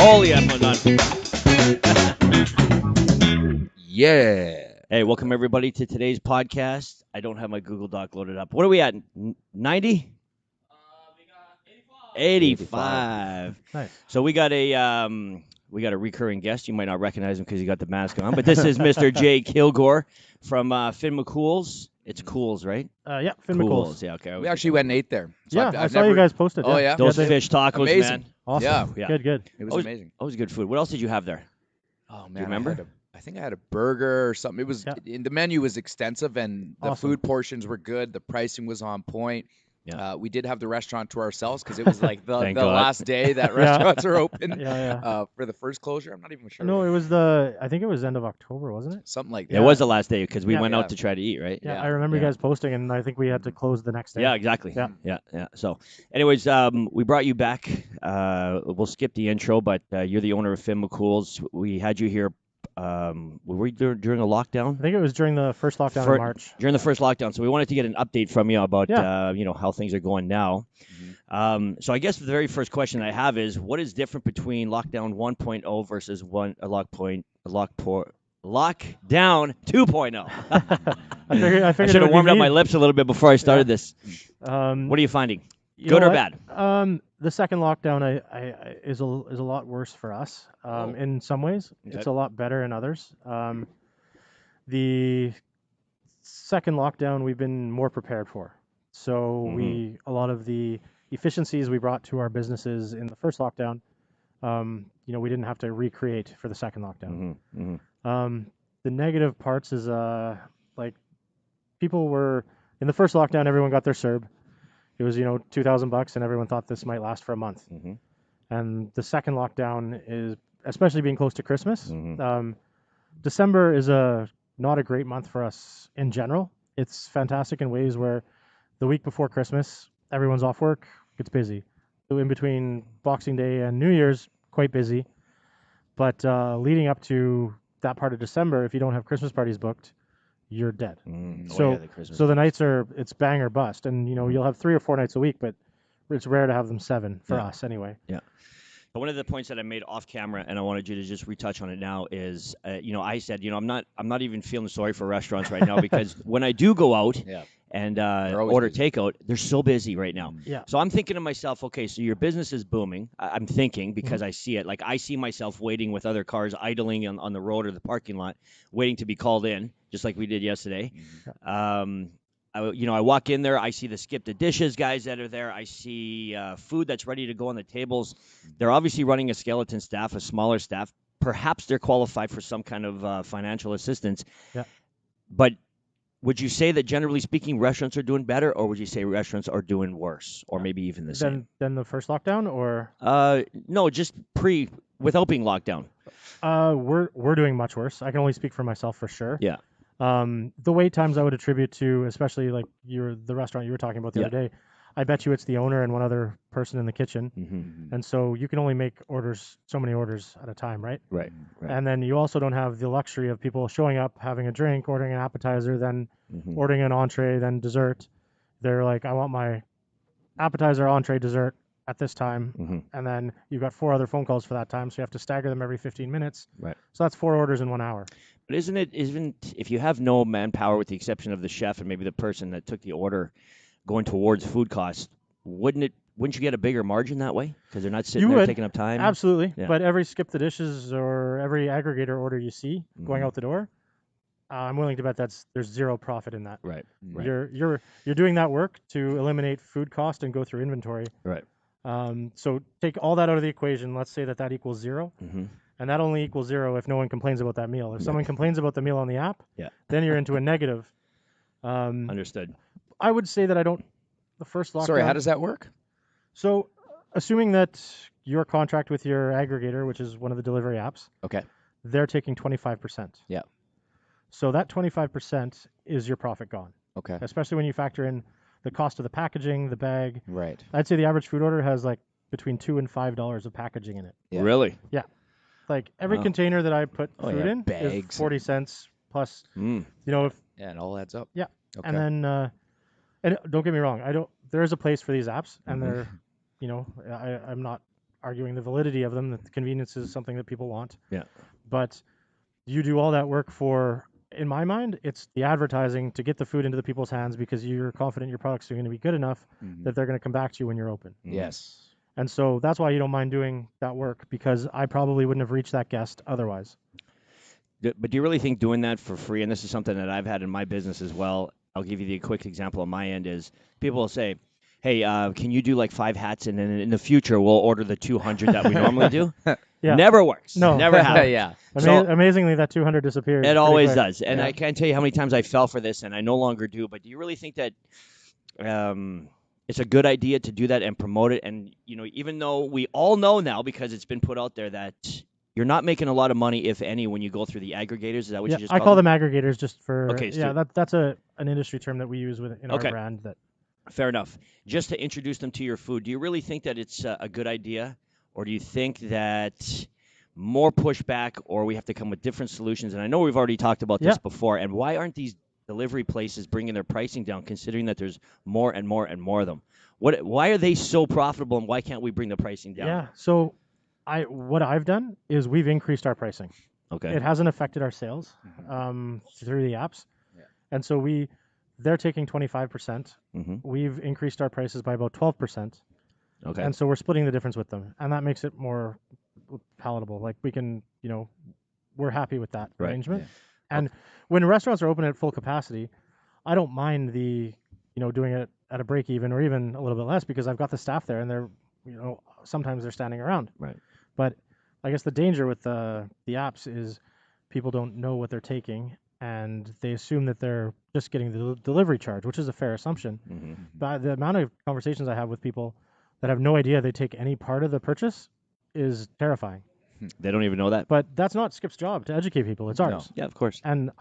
Holy, I'm done. Yeah. Hey, welcome everybody to today's podcast. I don't have my Google Doc loaded up. What are we at? 90? 85. Nice. So we got a recurring guest. You might not recognize him because he got the mask on, but this is Mr. Jay Kilgore from Finn McCool's. It's Cools, right? Yeah, Finn Cools. McCool's. Yeah, okay. We actually went and ate there. So Yeah, I've I saw you never- guys posted. Oh, yeah? Those they- fish tacos, Amazing. man. Awesome. Yeah. Good. It was Always- amazing. Always good food. What else did you have there? Oh man, Do you remember? I think I had a burger or something. It was the menu was extensive and the Awesome. food portions were good. The pricing was on point. Yeah. We did have the restaurant to ourselves because it was like the Thank God. last day that Yeah. restaurants are open. Yeah. For the first closure, I'm not even sure. No, it was I think it was end of October, wasn't it? Something like It that. was the last day because we Yeah. went Yeah. out to try to eat, right? Yeah, Yeah. I remember you Yeah. guys posting, and I think we had to close the next day. Yeah, exactly. Yeah. Yeah. So, anyways, we brought you back. We'll skip the intro, but you're the owner of Finn McCool's. We had you here. Were we during a lockdown? I think it was during the first lockdown For- in March. During the first lockdown, so we wanted to get an update from you about Yeah. how things are going now. So I guess the very first question I have is, what is different between lockdown 1.0 versus lockdown 2.0? I I figured should have warmed up my lips a little bit before I started this. What are you finding? Good or bad? The second lockdown is a lot worse for us. In some ways, Okay. it's a lot better in others. The second lockdown we've been more prepared for. So Mhm. a lot of the efficiencies we brought to our businesses in the first lockdown, we didn't have to recreate for the second lockdown. The negative parts is like people were in the first lockdown, everyone got their CERB. It was $2,000, and everyone thought this might last for a month. Mhm. And the second lockdown is, especially being close to Christmas. Mhm. December is not a great month for us in general. It's fantastic in ways where the week before Christmas, everyone's off work, it's busy. So in between Boxing Day and New Year's, quite busy. But leading up to that part of December, if you don't have Christmas parties booked, you're dead. So- the Christmas So the nights it's bang or bust, and you'll have 3 or 4 nights a week, but it's rare to have them 7 for Yeah. us anyway. But one of the points that I made off camera, and I wanted you to just retouch on it now, is I said I'm not even feeling sorry for restaurants right now because when I do go out Yeah. and They're always order busy. takeout, they're so busy right now. Yeah. So I'm thinking to myself, okay, so your business is booming. I'm thinking because I see it. Like I see myself waiting with other cars idling on the road or the parking lot, waiting to be called in, just like we did yesterday. I walk in there, I see the skip the dishes guys that are there. I see food that's ready to go on the tables. They're obviously running a skeleton staff, a smaller staff. Perhaps they're qualified for some kind of financial assistance. Yeah. But would you say that generally speaking, restaurants are doing better, or would you say restaurants are doing worse, or maybe even the same? Then the first lockdown, or No, just without being locked down. we're doing much worse. I can only speak for myself for sure. Yeah. The wait times I would attribute to, especially like the restaurant you were talking about the Yeah. other day. I bet you it's the owner and one other person in the kitchen, Mm-hmm. and so you can only make so many orders at a time, right? Right. And then you also don't have the luxury of people showing up, having a drink, ordering an appetizer, then Mhm. ordering an entree, then dessert. They're like, I want my appetizer, entree, dessert at this time. Mhm. And then you've got 4 other phone calls for that time, so you have to stagger them every 15 minutes. Right. So that's 4 orders in 1 hour. But isn't if you have no manpower, with the exception of the chef and maybe the person that took the order, going towards food costs, wouldn't you get a bigger margin that way because they're not sitting You there would. taking up time? Absolutely. Yeah. But every skip the dishes or every aggregator order you see going Mhm. out the door, I'm willing to bet there's zero profit in that. Right. Right. You're doing that work to eliminate food cost and go through inventory. Right. So take all that out of the equation. Let's say that equals 0. Mm-hmm. And that only equals 0 if no one complains about that meal. If someone complains about the meal on the app, Yeah. then you're into a negative. Understood. I would say that the first lockdown. Sorry, how does that work? So, assuming that your contract with your aggregator, which is one of the delivery apps, Okay. they're taking 25%. Yeah. So that 25% is your profit gone, Okay. especially when you factor in the cost of the packaging, the bag. Right. I'd say the average food order has like between $2 and $5 of packaging in it. Yeah. Really? Like every Wow. container that I put Oh, food yeah, in bags is 40 cents plus. Mm. If Yeah, it all adds up. Yeah. Okay. and then and don't get me wrong, there is a place for these apps, and Mhm. they're I'm not arguing the validity of them. That the convenience is something that people want. Yeah. But you do all that work for, in my mind, it's the advertising to get the food into the people's hands because you're confident your products are going to be good enough that they're going to come back to you when you're open. Yes. And so that's why you don't mind doing that work, because I probably wouldn't have reached that guest otherwise. But do you really think doing that for free, and this is something that I've had in my business as well, I'll give you the quick example on my end, is people will say, hey, can you do like 5 hats, and then in the future we'll order the 200 that we normally do? Yeah. Never works. No. Never happens. Yeah. So- Amazingly, that 200 disappears. It pretty always quick. does. And Yeah. I can't tell you how many times I fell for this, and I no longer do. But do you really think that it's a good idea to do that and promote it? And, even though we all know now, because it's been put out there, that you're not making a lot of money, if any, when you go through the aggregators. Is that what Yeah, you just I called call them aggregators just for. Okay, Yeah, so- that's an industry term that we use in our Okay. brand. That Fair enough. Just to introduce them to your food, do you really think that it's a good idea? Or do you think that more pushback, or we have to come with different solutions? And I know we've already talked about this Yeah. before. And why aren't these delivery places bringing their pricing down, considering that there's more and more and more of them? Why are they so profitable, and why can't we bring the pricing down? Yeah. So, what I've done is we've increased our pricing. Okay. It hasn't affected our sales through the apps, and so they're taking 25%. Mm-hmm. We've increased our prices by about 12%, Okay. and so we're splitting the difference with them, and that makes it more palatable. Like we can, we're happy with that Right. arrangement. And when restaurants are open at full capacity, I don't mind doing it at a break even or even a little bit less, because I've got the staff there and they're, sometimes they're standing around. Right. But I guess the danger with the apps is people don't know what they're taking, and they assume that they're just getting the delivery charge, which is a fair assumption. Mm-hmm. But the amount of conversations I have with people that have no idea they take any part of the purchase is terrifying. They don't even know that. But that's not Skip's job to educate people. It's ours. Yeah, of course. And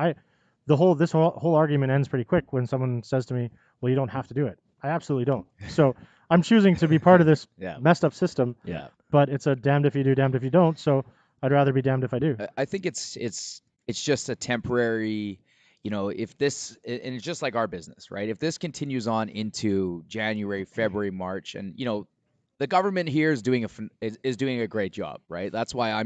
this whole argument ends pretty quick when someone says to me, "Well, you don't have to do it." I absolutely don't. So I'm choosing to be part of this Yeah. messed up system. Yeah. But it's a damned if you do, damned if you don't. So I'd rather be damned if I do. I think it's just a temporary, if this, and it's just like our business, right? If this continues on into January, February, March, and the government here is doing a great job, right? That's why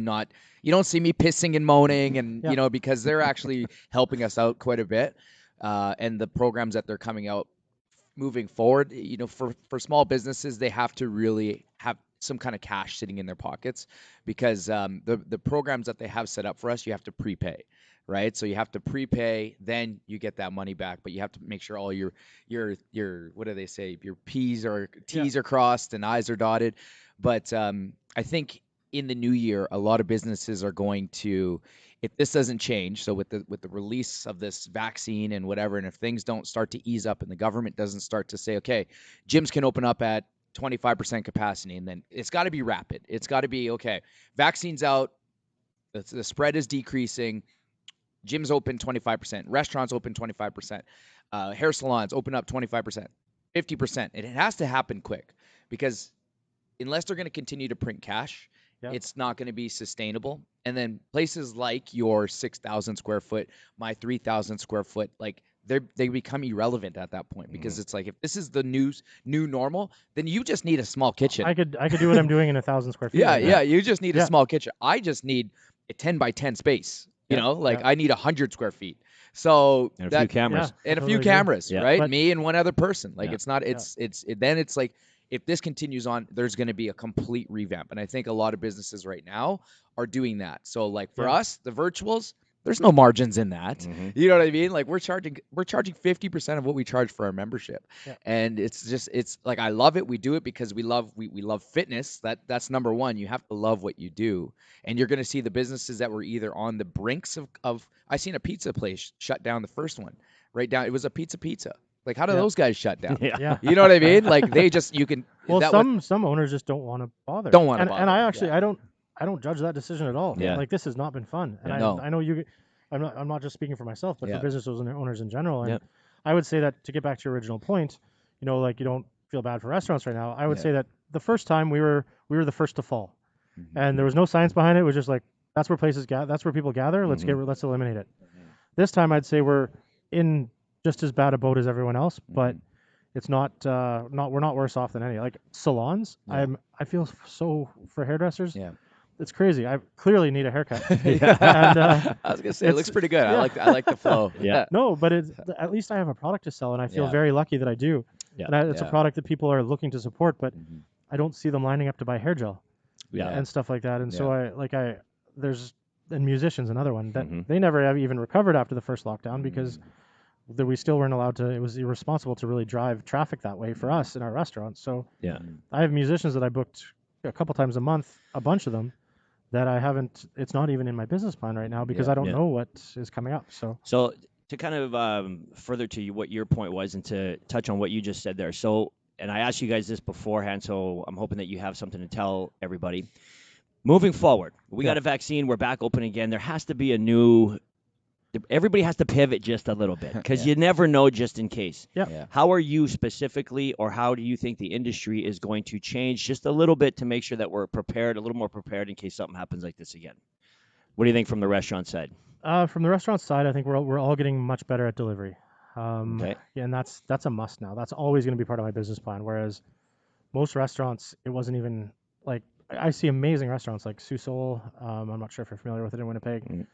you don't see me pissing and moaning, and Yeah. because they're actually helping us out quite a bit, and the programs that they're coming out moving forward, for small businesses, they have to really have some kind of cash sitting in their pockets, because the programs that they have set up for us, you have to prepay, right? So you have to prepay, then you get that money back, but you have to make sure all your what do they say? Your T's are crossed and I's are dotted. But I think in the new year, a lot of businesses are going to, if this doesn't change, so with the release of this vaccine and whatever, and if things don't start to ease up and the government doesn't start to say, okay, gyms can open up at 25% capacity, and then it's got to be rapid. It's got to be, okay, vaccine's out, the spread is decreasing, gyms open 25%, restaurants open 25%, hair salons open up 25%, 50%. It has to happen quick, because unless they're going to continue to print cash, it's not going to be sustainable. And then places like your 6,000 square foot, my 3,000 square foot, like they become irrelevant at that point, because it's like, if this is the new normal, then you just need a small kitchen. I could do what I'm doing in 1,000 square feet. Yeah, you just need a Yeah. small kitchen. I just need a 10 by 10 space. Yeah. I need 100 square feet. So And a few cameras. Yeah. and a Totally few agree. cameras, Yeah. right? But- Me and one other person. Like, Yeah. it's not. Then it's like, if this continues on, there's going to be a complete revamp, and I think a lot of businesses right now are doing that. So like for Yeah. us, the virtuals, there's no margins in that. Mhm. You know what I mean? Like, we're charging 50% of what we charge for our membership. Yeah. And it's like, I love it. We do it because we love fitness. That's number one. You have to love what you do. And you're going to see the businesses that were either on the brinks of I seen a pizza place shut down, the first one. Right down, it was a pizza. Like, how do Yeah. those guys shut down? Yeah. Yeah. You know what I mean? Like, they just, you can Well, that was- some owners just don't want to bother. Don't wanna And bother, I actually yeah. I don't judge that decision at all. Yeah. Like, this has not been fun. And Yeah. No. I know you. I'm not just speaking for myself, but Yeah. for business owners in general. And Yep. I would say that, to get back to your original point, like, you don't feel bad for restaurants right now. I would Yeah. say that the first time we were the first to fall, Mhm. and there was no science behind it. It was just like, that's where that's where people gather. Let's eliminate it. This time I'd say we're in just as bad a boat as everyone else, but It's not we're not worse off than any like salons. Yeah. I feel so for hairdressers. Yeah. It's crazy. I clearly need a haircut. Yeah. And, I was gonna say it looks it's- pretty good. yeah. I like the flow. Yeah. No, but at least I have a product to sell, and I feel Yeah. very lucky that I do. Yeah. And it's a Yeah. product that people are looking to support, but Mhm. I don't see them lining up to buy hair gel Yeah. and stuff like that. And so there's and musicians another one that Mhm. they never have even recovered after the first lockdown Mm. because that we still weren't allowed to. It was irresponsible to really drive traffic that way for us in our restaurants. So Yeah. I have musicians that I booked a couple times a month, a bunch of them that I haven't. It's not even in my business plan right now because Yeah. I don't Yeah. know what is coming up. So So to kind of further to what your point was, and to touch on what you just said there. So, and I asked you guys this beforehand, so I'm hoping that you have something to tell everybody. Moving forward, we Yeah. got a vaccine. We're back open again. There has to be a new. Everybody has to pivot just a little bit because Yeah. you never know, just in case. Yep. Yeah. How are you specifically, or how do you think the industry is going to change just a little bit to make sure that we're prepared, a little more prepared in case something happens like this again? What do you think from the restaurant side? from the restaurant side, I think we're all getting much better at delivery. Okay. Yeah, and that's a must now. That's always going to be part of my business plan. Whereas most restaurants, it wasn't even like I see amazing restaurants like Sous Sol. I'm not sure if you're familiar with it in Winnipeg. Mm.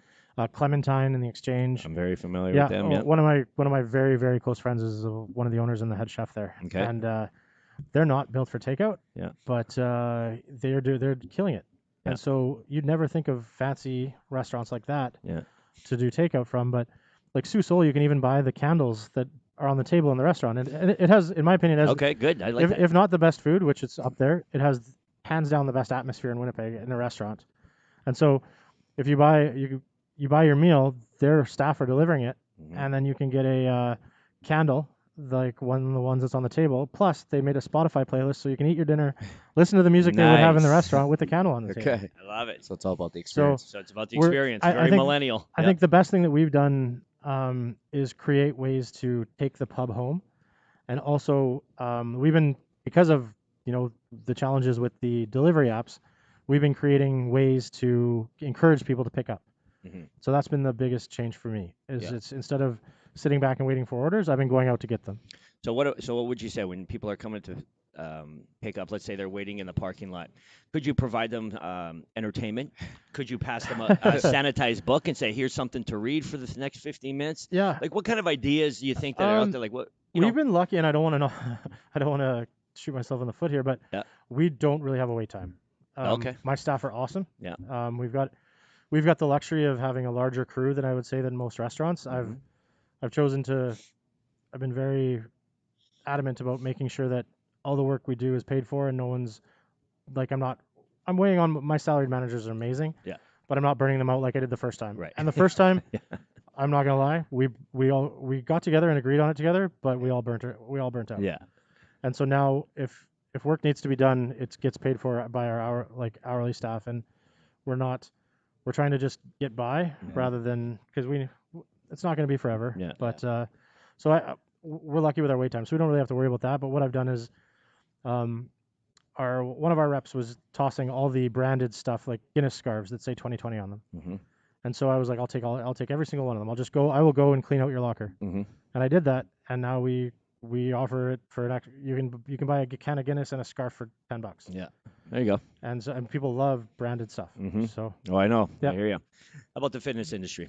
Clementine in the Exchange. I'm very familiar Yeah, with them. Yeah. one of my very very close friends is one of the owners and the head chef there. Okay. And they're not built for takeout. Yeah. But they're killing it. Yeah. And so you'd never think of fancy restaurants like that. Yeah. To do takeout from, but like Sous Sol, you can even buy the candles that are on the table in the restaurant, and it has, in my opinion, it has, Okay, good. I like that. if not the best food, which it's up there, it has hands down the best atmosphere in Winnipeg in a restaurant. And so, if you buy your meal, their staff are delivering it, Mhm. and then you can get a candle like one of the ones that's on the table. Plus, they made a Spotify playlist so you can eat your dinner, listen to the music they would have in the Nice. restaurant with the candle on the table. Okay. I love it. So it's all about the experience. So it's about the We're- experience. I Very think- millennial. I think the best thing that we've done is create ways to take the pub home, and also we've been, because of the challenges with the delivery apps, we've been creating ways to encourage people to pick up. Mhm. So that's been the biggest change for me. Is Yeah. it's instead of sitting back and waiting for orders, I've been going out to get them. So what would you say when people are coming to pick up? Let's say they're waiting in the parking lot. Could you provide them entertainment? Could you pass them a sanitized book and say, "Here's something to read for the next 15 minutes"? Yeah, Like, what kind of ideas do you think that are out Um, there? Like, what? we've been lucky, and I don't want to know. I don't want to shoot myself in the foot here, but Yeah. we don't really have a wait time. Okay. My staff are awesome. Yeah. We've got the luxury of having a larger crew than I would say than most restaurants. Mhm. I've been very adamant about making sure that all the work we do is paid for, and no one's like I'm weighing on my salaried managers are amazing. Yeah. But I'm not burning them out like I did the first time. Right. And the first time, Yeah. I'm not gonna lie, we got together and agreed on it together, but we all burnt out. Yeah. And so now, if work needs to be done, it gets paid for by our hourly staff, and we're trying to just get by rather than because it's not going to be forever. Yeah. But so we're lucky with our wait time, so we don't really have to worry about that. But what I've done is, one of our reps was tossing all the branded stuff like Guinness scarves that say 2020 on them, Mhm. and so I was like, I'll take every single one of them. I will go and clean out your locker, Mhm. and I did that, and now we offer it for you can buy a can of Guinness and a scarf for $10. Yeah. There you go. And people love branded stuff. Mhm. So Oh, I know. Yep. I hear you. How about the fitness industry?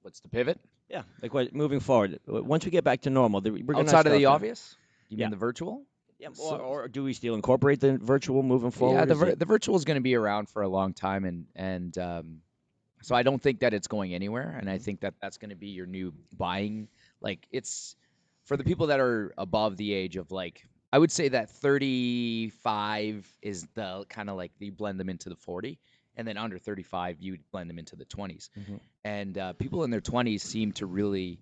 What's the pivot? Yeah. Like, what moving forward? Once we get back to normal, we're gonna Outside of the start- obvious? You Yeah. mean the virtual? Yeah. So- Or do we still incorporate the virtual moving forward? Yeah, Is it- the virtual is going to be around for a long time, and so I don't think that it's going anywhere, and I think that that's going to be your new buying. Like, it's for the people that are above the age of, like, I would say that 35 is the kind of like you blend them into the 40, and then under 35 you blend them into the 20s. Mhm. And people in their 20s seem to really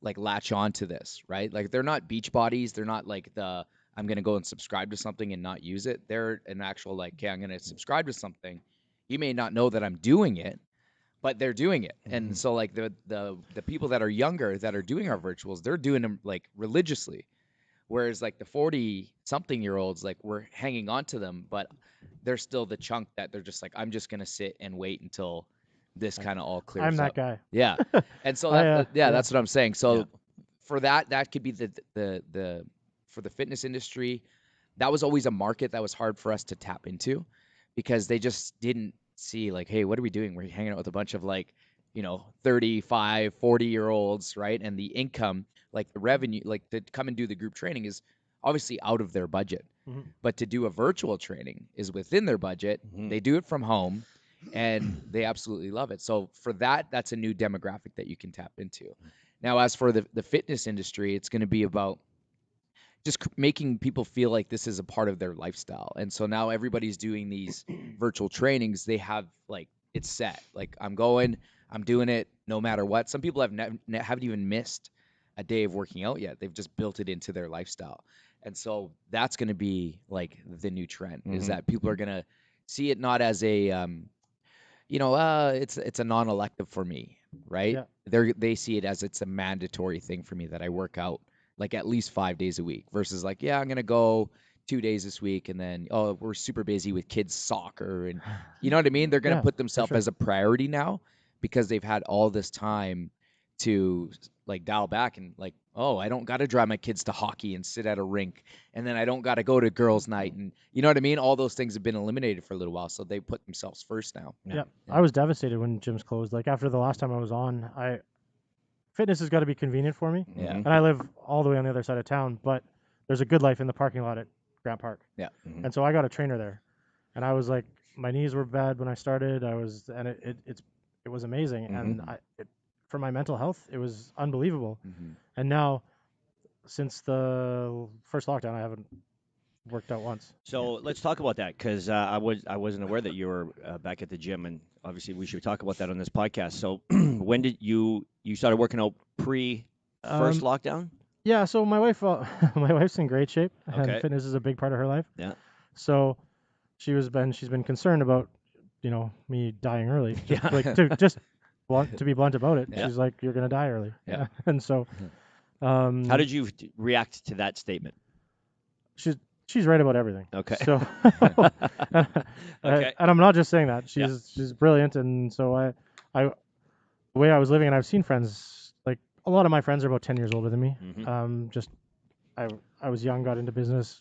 like latch on to this, right? Like, they're not beach bodies, they're not like the I'm going to go and subscribe to something and not use it. They're an actual like, okay, I'm going to subscribe to something. You may not know that I'm doing it, but they're doing it. Mhm. And so like the people that are younger that are doing our virtuals, they're doing them like religiously. Whereas like the 40 something year olds, like, we're hanging on to them, but they're still the chunk that they're just like, I'm just going to sit and wait until this kind of all clears I'm that up. guy. Yeah. And so I, that, yeah. that's what I'm saying. So Yeah. for that could be the for the fitness industry. That was always a market that was hard for us to tap into because they just didn't see like, hey, what are we doing? We're hanging out with a bunch of like, 35, 40-year-olds, right? And the income, like the revenue, like to come and do the group training is obviously out of their budget. Mhm. But to do a virtual training is within their budget. Mhm. They do it from home and they absolutely love it. So for that, that's a new demographic that you can tap into. Now, as for the fitness industry, it's going to be about just making people feel like this is a part of their lifestyle. And so now everybody's doing these virtual trainings. They have like it's set. Like I'm going, I'm doing it no matter what. Some people haven't even missed a day of working out yet. They've just built it into their lifestyle. And so that's going to be like the new trend is that people are going to see it not as a it's a non-elective for me, right? Yeah. They see it as it's a mandatory thing for me that I work out like at least 5 days a week versus like, yeah, I'm going to go 2 days this week and then, oh, we're super busy with kids soccer. And you know what I mean? They're going to Yeah, put for themselves sure. as a priority now because they've had all this time to like dial back and like, oh, I don't got to drive my kids to hockey and sit at a rink. And then I don't got to go to girls' night. And you know what I mean? All those things have been eliminated for a little while. So they put themselves first now. Yeah. I was devastated when gyms closed. Like after the last time I was on, fitness has got to be convenient for me. Yeah. And I live all the way on the other side of town, but there's a Good Life in the parking lot at Grant Park. Yeah. And so I got a trainer there. And I was like, my knees were bad when I started. It was amazing. And for my mental health, it was unbelievable. And now, since the first lockdown, I haven't worked out once. So let's talk about that because I wasn't aware that you were back at the gym, and obviously we should talk about that on this podcast. So when did you started working out pre first lockdown? Yeah, so my wife's in great shape, Okay. and fitness is a big part of her life. Yeah. So she's been concerned about, me dying early. Just, Yeah. Like to be blunt about it. Yeah. She's like, you're gonna die early. Yeah. And so, How did you react to that statement? she's right about everything. Okay. So, Okay. and I'm not just saying that. She's brilliant, and so the way I was living, and I've seen friends, like a lot of my friends are about 10 years older than me. I was young, got into business.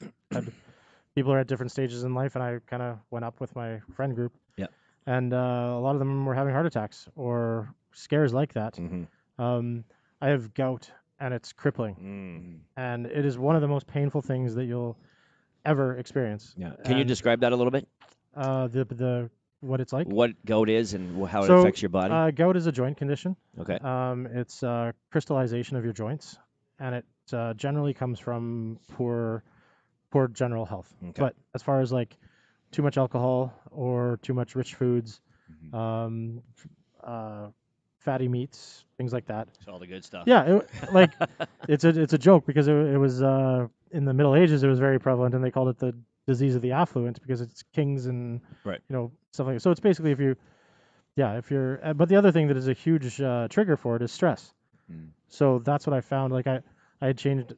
People are at different stages in life, and I kind of went up with my friend group. Yeah. And a lot of them were having heart attacks or scares like that. I have gout, and it's crippling. And it is one of the most painful things that you'll ever experience. Yeah. Can you describe that a little bit? The what it's like? What gout is and how it So, affects your body? Gout is a joint condition. Okay. It's crystallization of your joints, and it generally comes from poor general health. Okay. But as far as like too much alcohol or too much rich foods, fatty meats, things like that. It's all the good stuff. Yeah, it's a joke because it was in the Middle Ages it was very prevalent, and they called it the disease of the affluent because it's kings and Right. Stuff like that. So it's basically if you're but the other thing that is a huge trigger for it is stress. So that's what I found. Like I had changed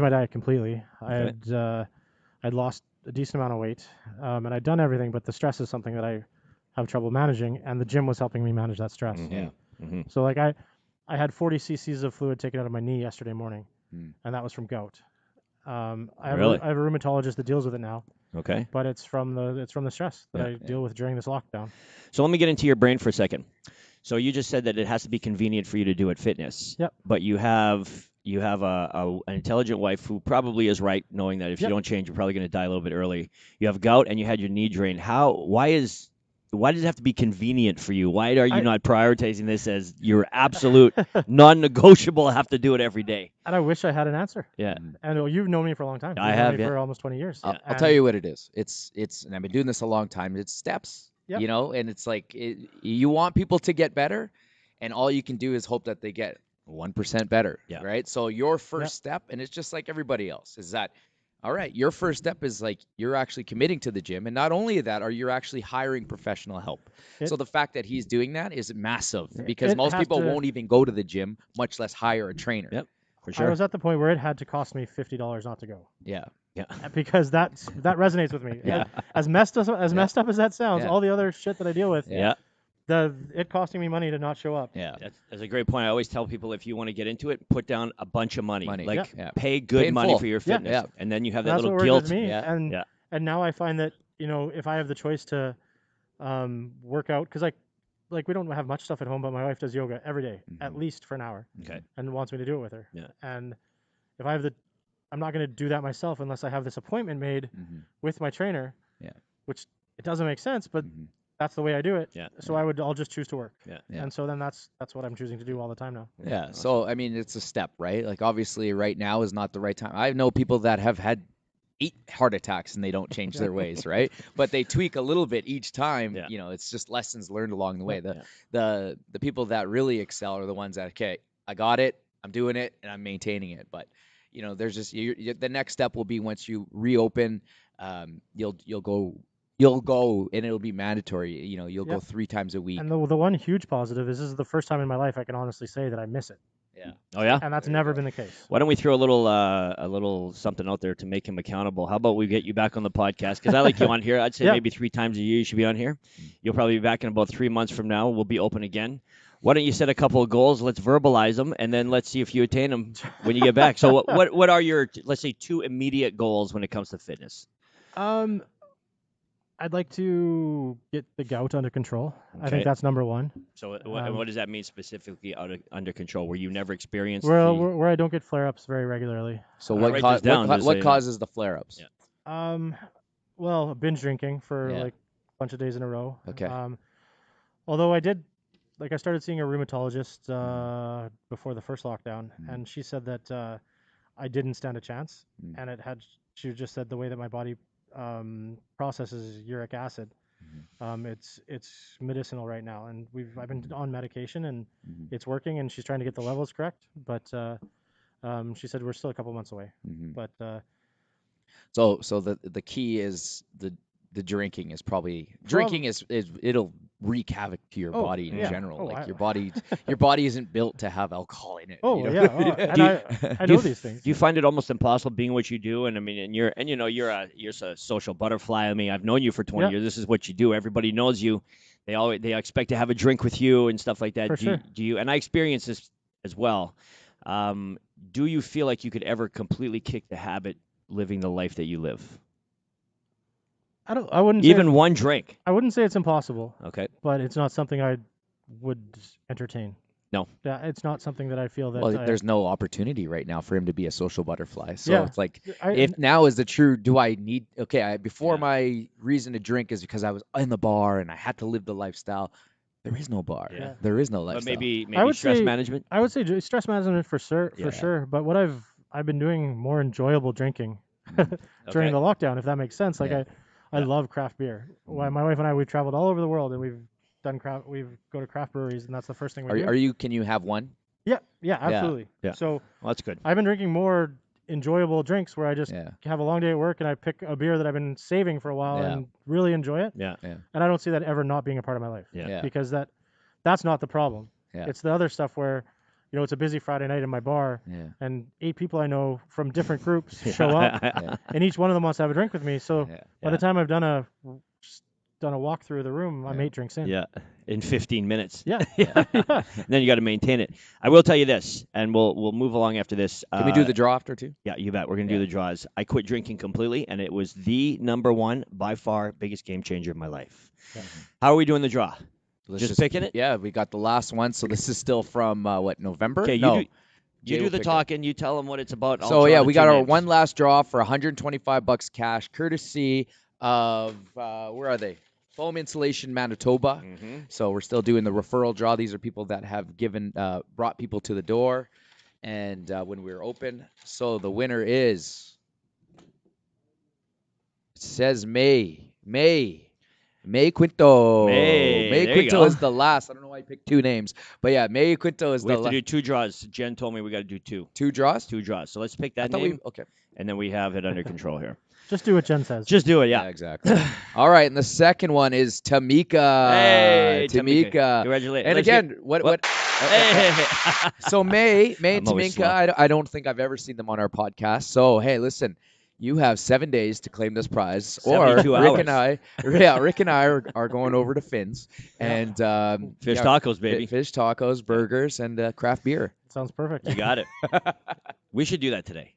my diet completely. Okay. I'd lost a decent amount of weight, and I'd done everything, but the stress is something that I have trouble managing, and the gym was helping me manage that stress. Yeah. So like I had 40 cc's of fluid taken out of my knee yesterday morning, and that was from gout. I have Really? I have a rheumatologist that deals with it now, Okay. but it's from the stress that I deal with during this lockdown. So let me get into your brain for a second. So you just said that it has to be convenient for you to do at fitness. Yep. But you have an intelligent wife who probably is right, knowing that if you don't change, you're probably going to die a little bit early. You have gout and you had your knee drained. Why does it have to be convenient for you? Why are you not prioritizing this as your absolute non-negotiable? Have to do it every day. And I wish I had an answer. Yeah. And you've known me for a long time. I You've known have, me yeah. for almost 20 years. I'll tell you what it is. It's and I've been doing this a long time. It's steps, Yep. and it's like you want people to get better, and all you can do is hope that they get 1% better, Yeah. right? So your first step, and it's just like everybody else, is that, all right, your first step is like you're actually committing to the gym, and not only that, are you actually hiring professional help. So the fact that he's doing that is massive because It most has people to- won't even go to the gym, much less hire a trainer. Yep. For I sure. was at the point where it had to cost me $50 not to go. Yeah. Because that resonates with me. Yeah. As messed up as that sounds, Yeah. all the other shit that I deal with, Yeah. it costing me money to not show up. Yeah. That's a great point. I always tell people if you want to get into it, put down a bunch of money. Like Yeah. pay good Pay in money full. for your Yeah. fitness, Yeah. and then you have And that that's little what guilt. worked with me. Yeah. And Yeah. and now I find that if I have the choice to work out, because like we don't have much stuff at home, but my wife does yoga every day, at least for an hour, Okay. and wants me to do it with her. Yeah. And if I have I'm not going to do that myself unless I have this appointment made with my trainer. Yeah. Which it doesn't make sense, but that's the way I do it. Yeah. So I'll just choose to work. Yeah. Yeah. And so then that's what I'm choosing to do all the time now. Yeah. So I mean, it's a step, right? Like obviously, right now is not the right time. I know people that have had 8 heart attacks and they don't change their ways, right? But they tweak a little bit each time. Yeah. You know, it's just lessons learned along the way. Yeah. The people that really excel are the ones that, okay, I got it, I'm doing it, and I'm maintaining it. But there's just the next step will be once you reopen, you'll go and it'll be mandatory. You'll go 3 times a week. And the one huge positive is this is the first time in my life I can honestly say that I miss it. Yeah. Oh yeah. And that's never been the case. Why don't we throw a little something out there to make him accountable? How about we get you back on the podcast? Because I like you on here. I'd say Yeah. maybe 3 times a year you should be on here. You'll probably be back in about 3 months from now. We'll be open again. Why don't you set a couple of goals? Let's verbalize them, and then let's see if you attain them when you get back. So what are your, let's say, 2 immediate goals when it comes to fitness? I'd like to get the gout under control. I Okay. think that's number 1. So what does that mean specifically under control? Where you never experienced Where I don't get flare-ups very regularly. So I'll what write this down just so what you know. causes the flare-ups? Yeah. Well, binge drinking for Yeah. like a bunch of days in a row. Okay. Although I started seeing a rheumatologist before the first lockdown, and she said that I didn't stand a chance, and she just said the way that my body processes uric acid, it's medicinal right now, and I've been on medication and it's working, and she's trying to get the levels correct, but she said we're still a couple months away. But So the key is the drinking is probably drinking is it'll wreak havoc to your body in yeah. general. Your body isn't built to have alcohol in it. And I know these things. Do you find it almost impossible being what you do? And I mean, you're a social butterfly. I mean, I've known you for 20 years. This is what you do. Everybody knows you. They expect to have a drink with you and stuff like that. For sure. Do you? And I experience this as well. Do you feel like you could ever completely kick the habit living the life that you live? I wouldn't Even one drink. I wouldn't say it's impossible, Okay. but it's not something I would entertain. No. Yeah, it's not something that I feel that. Well, there's no opportunity right now for him to be a social butterfly. So Yeah. it's like, if now is the true, do I need, before my reason to drink is because I was in the bar and I had to live the lifestyle. There is no bar. Yeah. There is no But lifestyle. maybe I would stress say- management. I would say stress management for sure. Yeah. But what I've been doing more enjoyable drinking during the lockdown, if that makes sense. Like Yeah. I love craft beer. Well, my wife and I, we've traveled all over the world, and we've go to craft breweries, and that's the first thing we do. Can you have one? Yeah, absolutely. Yeah. So Well, that's good. I've been drinking more enjoyable drinks where I just Yeah. have a long day at work and I pick a beer that I've been saving for a while Yeah. and really enjoy it. Yeah. And I don't see that ever not being a part of my life. Yeah. Yeah. Because that's not the problem. Yeah. It's the other stuff where, it's a busy Friday night in my bar Yeah. and 8 people I know from different groups show up and each one of them wants to have a drink with me. So Yeah. by the time I've done a walk through the room, I'm 8 drinks in. Yeah. In 15 minutes. Yeah. And then you got to maintain it. I will tell you this, and we'll move along after this. Can we do the draw after too? Yeah, you bet. We're going to do the draws. I quit drinking completely, and it was the number 1, by far, biggest game changer of my life. How are we doing the draw? Let's Just picking it? Yeah, we got the last one. So this is still from November? Okay, No. you Jay do will the pick it. talking. You tell them what it's about. I'll So draw yeah, the we 2 got our names. one last draw for $125 cash, courtesy of where are they? Foam Insulation Manitoba. Mhm. So we're still doing the referral draw. These are people that have brought people to the door, and when we were open. So the winner is. It says May Quinto. May, there you Quinto go. is the last. I don't know why I picked 2 names, but yeah, May Quinto is We the have to do 2 draws. Jen told me we got to do 2. 2 draws. 2 draws. So let's pick I that thought name, okay. and then we have it under control here. Just do what Jen says. Just do it, Yeah, yeah. exactly. All right, and the second one is Tamika. Hey, Tamika. Congratulations. And Let's again, what? Hey. So May and I'm always Tamika, I don't think I've ever seen them on our podcast. So hey, listen, You have 7 days to claim this prize, or 72 Rick and I are going over to Finn's and Fish tacos, baby. fish tacos, burgers, and craft beer. Sounds perfect. You got it. We should do that today.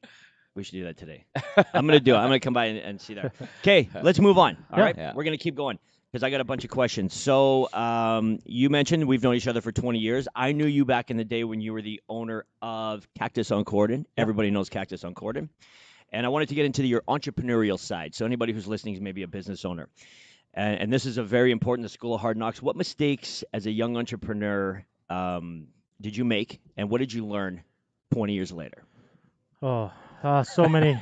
I'm going to do it. I'm going to come by and see that. Okay, let's move on. All right, Yeah. we're going to keep going because I got a bunch of questions. So you mentioned we've known each other for 20 years. I knew you back in the day when you were the owner of Cactus on Cordon. Everybody knows Cactus on Cordon. And I wanted to get into your entrepreneurial side. So anybody who's listening is maybe a business owner. And this is a very important, the School of Hard Knocks. What mistakes as a young entrepreneur did you make, and what did you learn 20 years later? Oh, so many.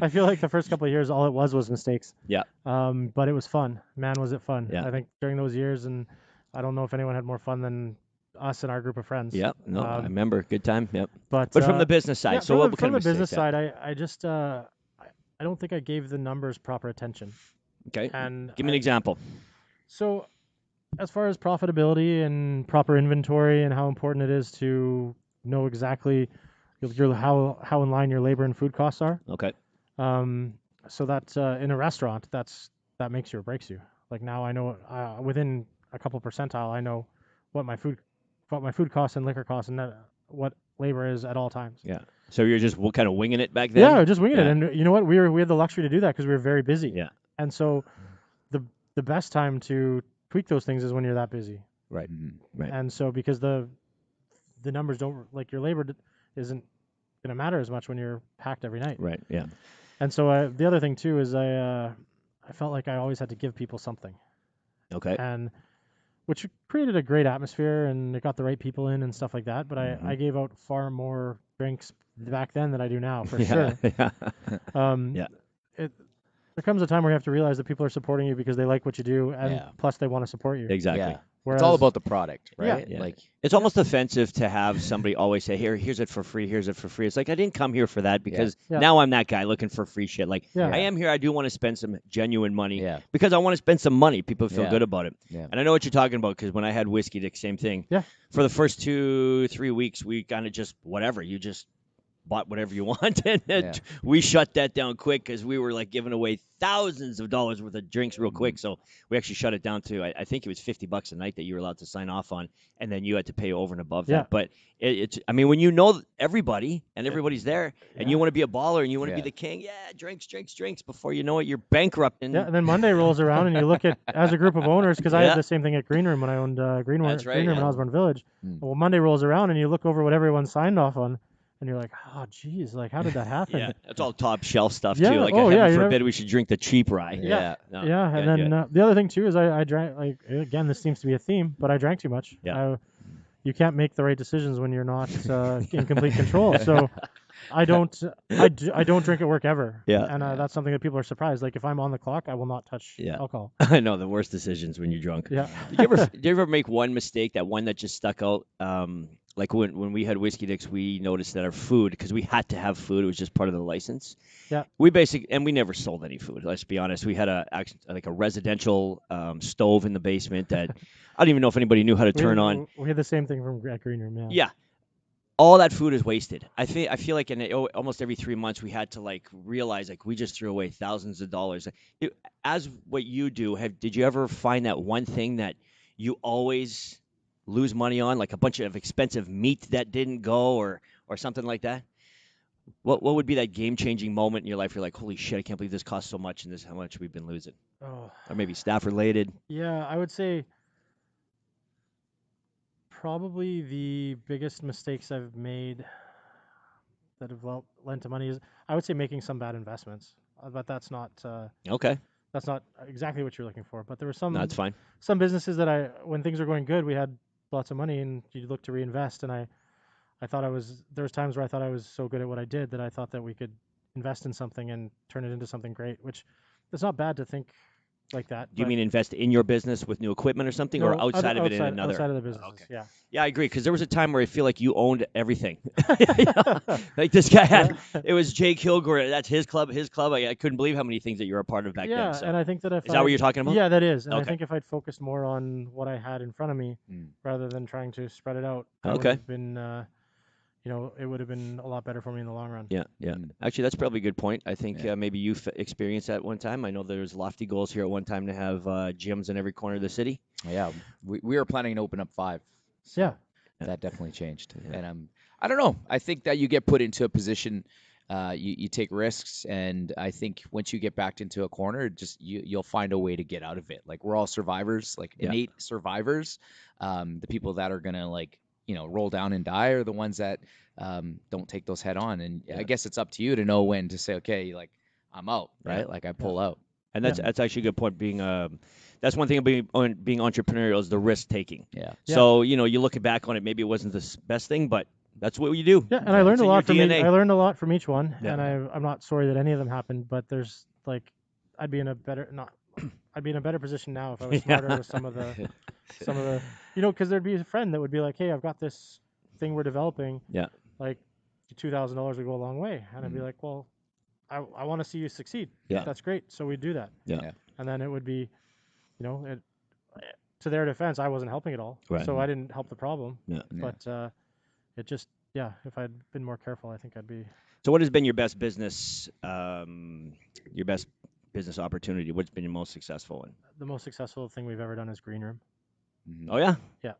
I feel like the first couple of years, all it was mistakes. Yeah. But it was fun. Man, was it fun. Yeah. I think during those years, and I don't know if anyone had more fun than us and our group of friends. Yep. No, I remember. Good time. Yep. But from the business side, yeah, so what kind from of the business mistakes? side, I just I don't think I gave the numbers proper attention. Okay. And Give me an example. So, as far as profitability and proper inventory and how important it is to know exactly how in line your labor and food costs are. Okay. So that in a restaurant, that makes you or breaks you. Like now, I know within a couple percentile, I know what my food costs and liquor costs and what labor is at all times. Yeah. So you're just kind of winging it back then? Yeah, just winging Yeah. it. And you know what? We had the luxury to do that because we were very busy. Yeah. And so the best time to tweak those things is when you're that busy. Right. Right. And so because the numbers don't, like, your labor isn't going to matter as much when you're packed every night. Right. Yeah. And so the other thing too is I felt like I always had to give people something. Okay. And which created a great atmosphere and it got the right people in and stuff like that. But I gave out far more drinks back then than I do now, for sure. Yeah. Yeah. There comes a time where you have to realize that people are supporting you because they like what you do, and plus they want to support you. Exactly. Yeah. Whereas, It's all about the product, right? Yeah. Like, It's almost offensive to have somebody always say, here's it for free, here's it for free. It's like, I didn't come here for that because Yeah. now I'm that guy looking for free shit. Like, Yeah. I am here, I do want to spend some genuine money Yeah. because I want to spend some money. People feel Yeah. good about it. Yeah. And I know what you're talking about because when I had Whiskey Dick, same thing. Yeah. For the first 2-3 weeks, we kind of just, whatever, you just bought whatever you want. And then we shut that down quick because we were like giving away thousands of dollars worth of drinks real quick. So we actually shut it down to, I think it was $50 a night that you were allowed to sign off on. And then you had to pay over and above that. But it's, I mean, when you know everybody and everybody's there and you want to be a baller and you want to be the king, drinks before you know it, you're bankrupt. And then Monday rolls around and you look at, as a group of owners, because I had the same thing at Green Room when I owned Green Room in Osborne Village. Well, Monday rolls around and you look over what everyone signed off on. And you're like, oh, geez, like, how did that happen? Yeah, that's all top shelf stuff, Yeah. too. Like, Oh, heaven forbid we should drink the cheap rye. Yeah. No, Yeah. And then the other thing, too, is I drank, like, again, this seems to be a theme, but I drank too much. Yeah. You can't make the right decisions when you're not in complete control. So I don't drink at work ever. Yeah. And that's something that people are surprised. Like, if I'm on the clock, I will not touch alcohol. I know, the worst decisions when you're drunk. Yeah. Did you ever make one mistake, that one that just stuck out? Like when we had Whiskey Dicks, we noticed that our food, because we had to have food, it was just part of the license. Yeah. We never sold any food. Let's be honest. We had a residential stove in the basement that I don't even know if anybody knew how to turn on. We had the same thing at Green Room. Yeah. Yeah. All that food is wasted. I feel like almost every 3 months we had to like realize like we just threw away thousands of dollars. As what you do, did you ever find that one thing that you always lose money on, like a bunch of expensive meat that didn't go or something like that? What would be that game-changing moment in your life? You're like, holy shit, I can't believe this costs so much and this is how much we've been losing. Oh. Or maybe staff-related. Yeah, I would say probably the biggest mistakes I've made that have lent to money is, I would say, making some bad investments. But that's not Okay. That's not exactly what you're looking for. But there were some No, that's fine. Some businesses that when things were going good, we had lots of money and you look to reinvest. And I thought there was times where I thought I was so good at what I did that I thought that we could invest in something and turn it into something great, which it's not bad to think like that. Do you mean invest in your business with new equipment or something, or outside of it in another? Outside of the business, okay. yeah. Yeah, I agree, because there was a time where I feel like you owned everything. Like this guy had, it was Jake Kilgore, that's his club. I couldn't believe how many things that you were a part of back then. So. And I think that Is that what you're talking about? Yeah, that is. And okay. I think if I'd focused more on what I had in front of me rather than trying to spread it out, I would okay. have been, it would have been a lot better for me in the long run. Yeah, yeah. Actually, that's probably a good point. I think maybe you've experienced that one time. I know there's lofty goals here at one time to have gyms in every corner of the city. Yeah, we were planning to open up 5. So Yeah. that definitely changed. And I don't know. I think that you get put into a position, you take risks, and I think once you get backed into a corner, just you'll find a way to get out of it. Like we're all survivors, like innate survivors. The people that are gonna roll down and die are the ones that don't take those head on. And I guess it's up to you to know when to say, okay, like I'm out, right? Like I pull out. And that's actually a good point. That's one thing of being entrepreneurial is the risk taking. Yeah. So you look back on it, maybe it wasn't the best thing, but that's what you do. Yeah, and I learned a lot from DNA. I learned a lot from each one, Yeah. and I'm not sorry that any of them happened. But there's I'd be in a better position now if I was smarter with some of the because there'd be a friend that would be like, hey, I've got this thing we're developing. Yeah. Like $2,000 would go a long way, and I'd be like, well, I want to see you succeed. Yeah. That's great. So we'd do that. Yeah. And then it would be, to their defense, I wasn't helping at all. Right. So I didn't help the problem. Yeah. But it just, if I'd been more careful, I think I'd be. So what has been your best business opportunity? What's been your most successful one? The most successful thing we've ever done is Green Room. Oh yeah. Yeah.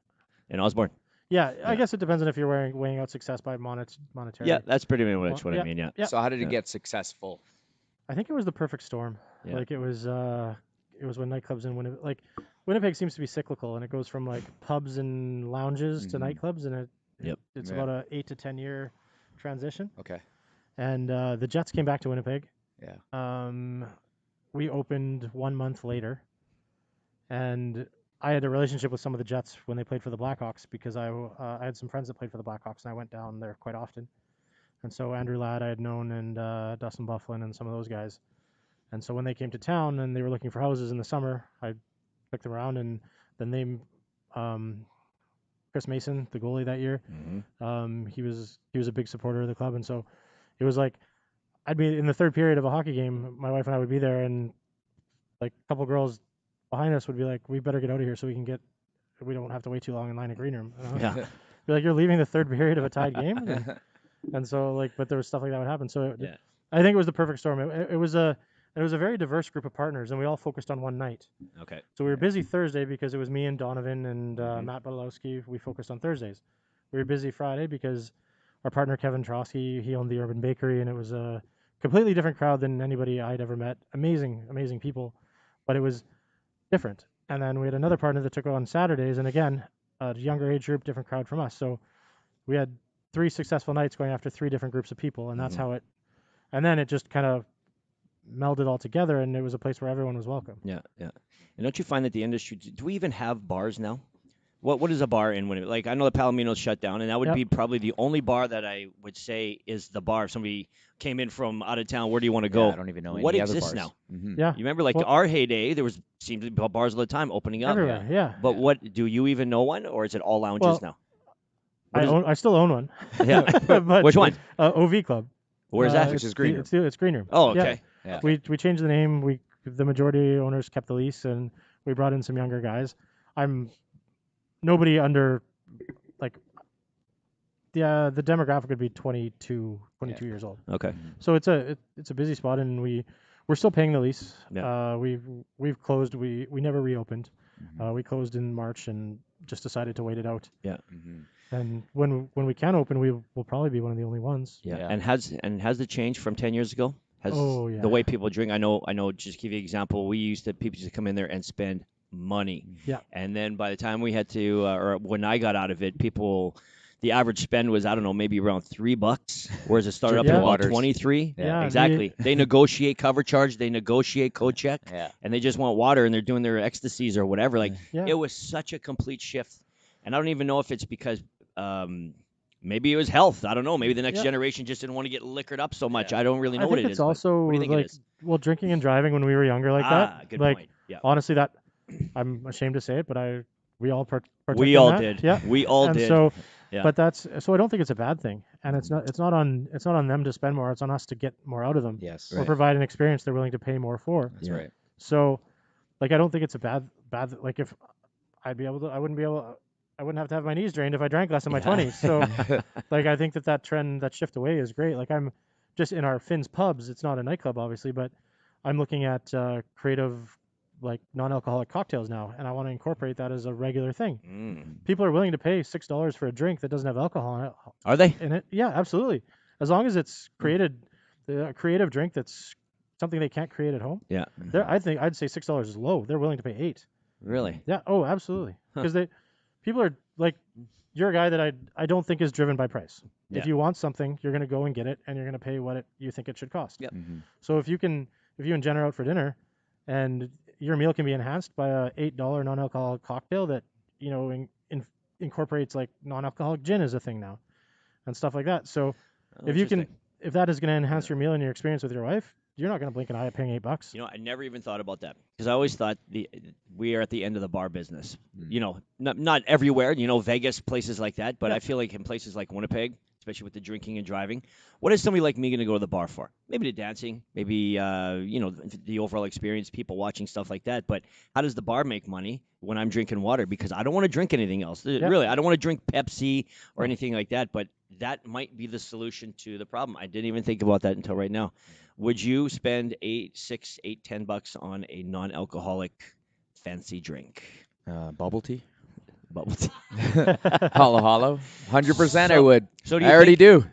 In Osborne. Yeah, I guess it depends on if you're weighing out success by monetary. Yeah, that's pretty much what I mean. Yeah. Yeah. So how did it get successful? I think it was the perfect storm. Yeah. Like it was when nightclubs in Winnipeg, Winnipeg seems to be cyclical, and it goes from like pubs and lounges to nightclubs, and it's about a 8 to 10 year transition. Okay. And the Jets came back to Winnipeg. Yeah. We opened 1 month later, and I had a relationship with some of the Jets when they played for the Blackhawks because I had some friends that played for the Blackhawks, and I went down there quite often. And so Andrew Ladd I had known, and Dustin Bufflin and some of those guys. And so when they came to town and they were looking for houses in the summer, I took them around, and then they Chris Mason, the goalie that year, he was a big supporter of the club, and so it was like I'd be in the third period of a hockey game. My wife and I would be there, and like a couple girls behind us would be like, "We better get out of here so we don't have to wait too long in line at Green Room." Yeah. Be like, "You're leaving the third period of a tied game," and so but there was stuff like that would happen. So I think it was the perfect storm. It was a very diverse group of partners, and we all focused on one night. Okay. So we were busy Thursday because it was me and Donovan and Matt Badalowski. We focused on Thursdays. We were busy Friday because our partner Kevin Trosky, he owned the Urban Bakery, and it was a completely different crowd than anybody I'd ever met. Amazing people, but it was different. And then we had another partner that took on Saturdays, and again, a younger age group, different crowd from us. So we had 3 successful nights going after 3 different groups of people, and that's how it. And then it just kind of melded all together, and it was a place where everyone was welcome. Yeah. And don't you find that the industry? Do we even have bars now? What is a bar in Winnipeg? Like I know the Palomino's shut down, and that would be probably the only bar that I would say is the bar. If somebody came in from out of town, where do you want to go? I don't even know what any exists other bars. now. Yeah. You remember, our heyday, there seemed to be bars all the time opening up. Everywhere, yeah. But what do you even know one, or is it all lounges now? I still own one. Yeah. But, Which one? OV Club. Where's that? Which is Green Room. It's Green Room. Oh, okay. Yeah. We changed the name. The majority owners kept the lease, and we brought in some younger guys. Nobody under the demographic would be 22 years old. Okay. So it's a busy spot, and we're still paying the lease. Yeah. We've closed. We never reopened. We closed in March and just decided to wait it out. Yeah. And when we can open, we will probably be one of the only ones. Yeah. And has the change from 10 years ago? Yeah. The way people drink? I know. Just to give you an example, people used to come in there and spend money. Yeah. And then by the time we had to, or when I got out of it, the average spend was, I don't know, maybe around $3, whereas it started up at about 23. Yeah, exactly. They negotiate cover charge, they negotiate code check, and they just want water, and they're doing their ecstasies or whatever. It was such a complete shift, and I don't even know if it's because maybe it was health. I don't know. Maybe the next generation just didn't want to get liquored up so much. I don't really know what it is. I think it's also what do you think it is? Well, drinking and driving when we were younger like that. Good point. Yeah. Honestly, that I'm ashamed to say it, but we all partook We in all that. did. Yeah. We all and did. So, yeah. But so I don't think it's a bad thing, and it's not on them to spend more. It's on us to get more out of them. Yes. Or provide an experience they're willing to pay more for. That's right. So, I don't think it's a bad. Like if I'd be able to, I wouldn't be able. I wouldn't have to have my knees drained if I drank less in my 20s. So like I think that trend, that shift away is great. Like I'm just in our Finn's pubs. It's not a nightclub, obviously, but I'm looking at creative, like non-alcoholic cocktails now, and I want to incorporate that as a regular thing. People are willing to pay $6 for a drink that doesn't have alcohol in it. Are they? In it, yeah, absolutely. As long as it's created, a creative drink that's something they can't create at home. Yeah. I think I'd say $6 is low. They're willing to pay $8. Really? Yeah. Oh, absolutely. Because people are like, you're a guy that I don't think is driven by price. Yeah. If you want something, you're going to go and get it, and you're going to pay what you think it should cost. Yep. So if you and Jen are out for dinner, and your meal can be enhanced by a $8 non-alcoholic cocktail that incorporates like non-alcoholic gin is a thing now, and stuff like that. So Oh, if that is going to enhance your meal and your experience with your wife, you're not going to blink an eye at paying $8. You know, I never even thought about that because I always thought we are at the end of the bar business. You know, not everywhere. You know, Vegas, places like that. But I feel like in places like Winnipeg, especially with the drinking and driving, what is somebody like me going to go to the bar for? Maybe the dancing, maybe the overall experience, people watching, stuff like that. But how does the bar make money when I'm drinking water? Because I don't want to drink anything else. Really, I don't want to drink Pepsi or anything like that. But that might be the solution to the problem. I didn't even think about that until right now. Would you spend $10 on a non-alcoholic fancy drink? Bubble tea. Bubble tea. Hollow. 100% I would. So do I you already do.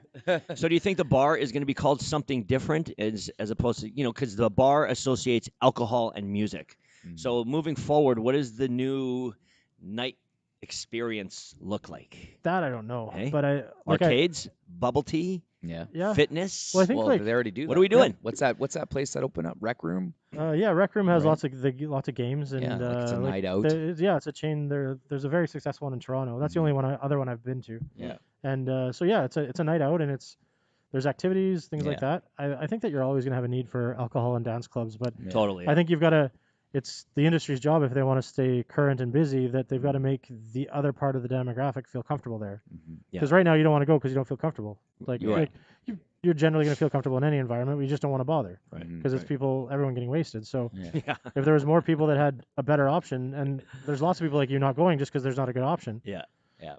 So do you think the bar is going to be called something different as opposed to, because the bar associates alcohol and music. So moving forward, what does the new night experience look like? That I don't know. Hey? But Arcades, bubble tea, Yeah. fitness. Well, I think They already do that. What are we doing? What's that place that opened up? Rec Room? Rec Room has Right. lots of games, and Yeah, like it's a night out. It's a chain. There's a very successful one in Toronto. That's the only other one I've been to. Yeah. And it's a night out, and there's activities, things like Yeah. that. I think that you're always gonna have a need for alcohol and dance clubs, but Totally. I think you've got to. It's the industry's job, if they want to stay current and busy, that they've got to make the other part of the demographic feel comfortable there. Yeah. Because right now you don't want to go because you don't feel comfortable. Like, You're right. you're generally going to feel comfortable in any environment, but you just don't want to bother Right. because it's everyone getting wasted. So Yeah. if there was more people that had a better option, and there's lots of people like you not going just because there's not a good option. Yeah.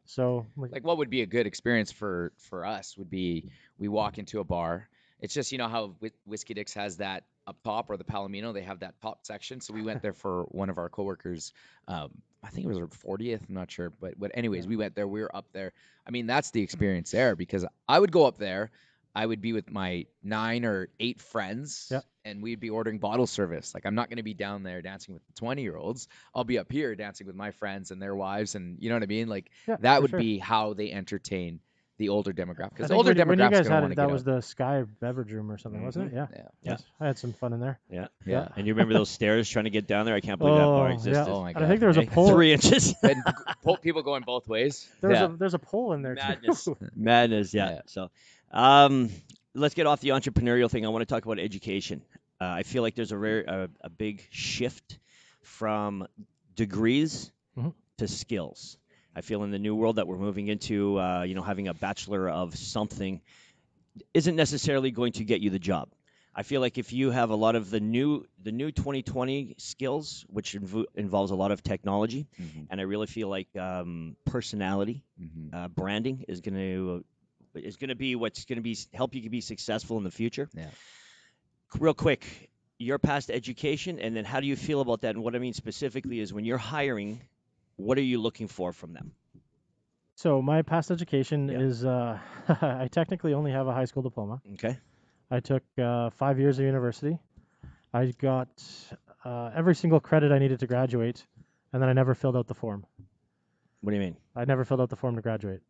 So Like what would be a good experience for us would be we walk into a bar. It's just, how Whiskey Dicks has that up top, or the Palomino, they have that top section. So we went there for one of our coworkers. I think it was her 40th. I'm not sure. But anyways, we went there. We were up there. I mean, that's the experience there, because I would go up there. I would be with my 9 or 8 friends, and we'd be ordering bottle service. Like, I'm not going to be down there dancing with the 20-year-olds. I'll be up here dancing with my friends and their wives, and you know what I mean? Like, that would be how they entertain the older demographic. Because the older when you demographic guys had it, that out. was the Sky Beverage Room or something, wasn't it? Yeah. Yeah. Yes. I had some fun in there. Yeah. Yeah. And you remember those stairs trying to get down there? I can't believe that bar existed. Oh my And god. I think there was a Hey, pole. 3 inches. And people going both ways. There's a pole in there Madness. too. Madness, yeah. Yeah. So, let's get off the entrepreneurial thing. I want to talk about education. I feel like there's a big shift from degrees to skills. I feel in the new world that we're moving into, having a bachelor of something isn't necessarily going to get you the job. I feel like if you have a lot of the new 2020 skills, which involves a lot of technology, and I really feel like personality, branding is going to be what's going to help you be successful in the future. Yeah. Real quick, your past education, and then how do you feel about that? And what I mean specifically is when you're hiring, what are you looking for from them? So my past education Yeah. is I technically only have a high school diploma. Okay. I took 5 years of university. I got every single credit I needed to graduate, and then I never filled out the form. What do you mean? I never filled out the form to graduate.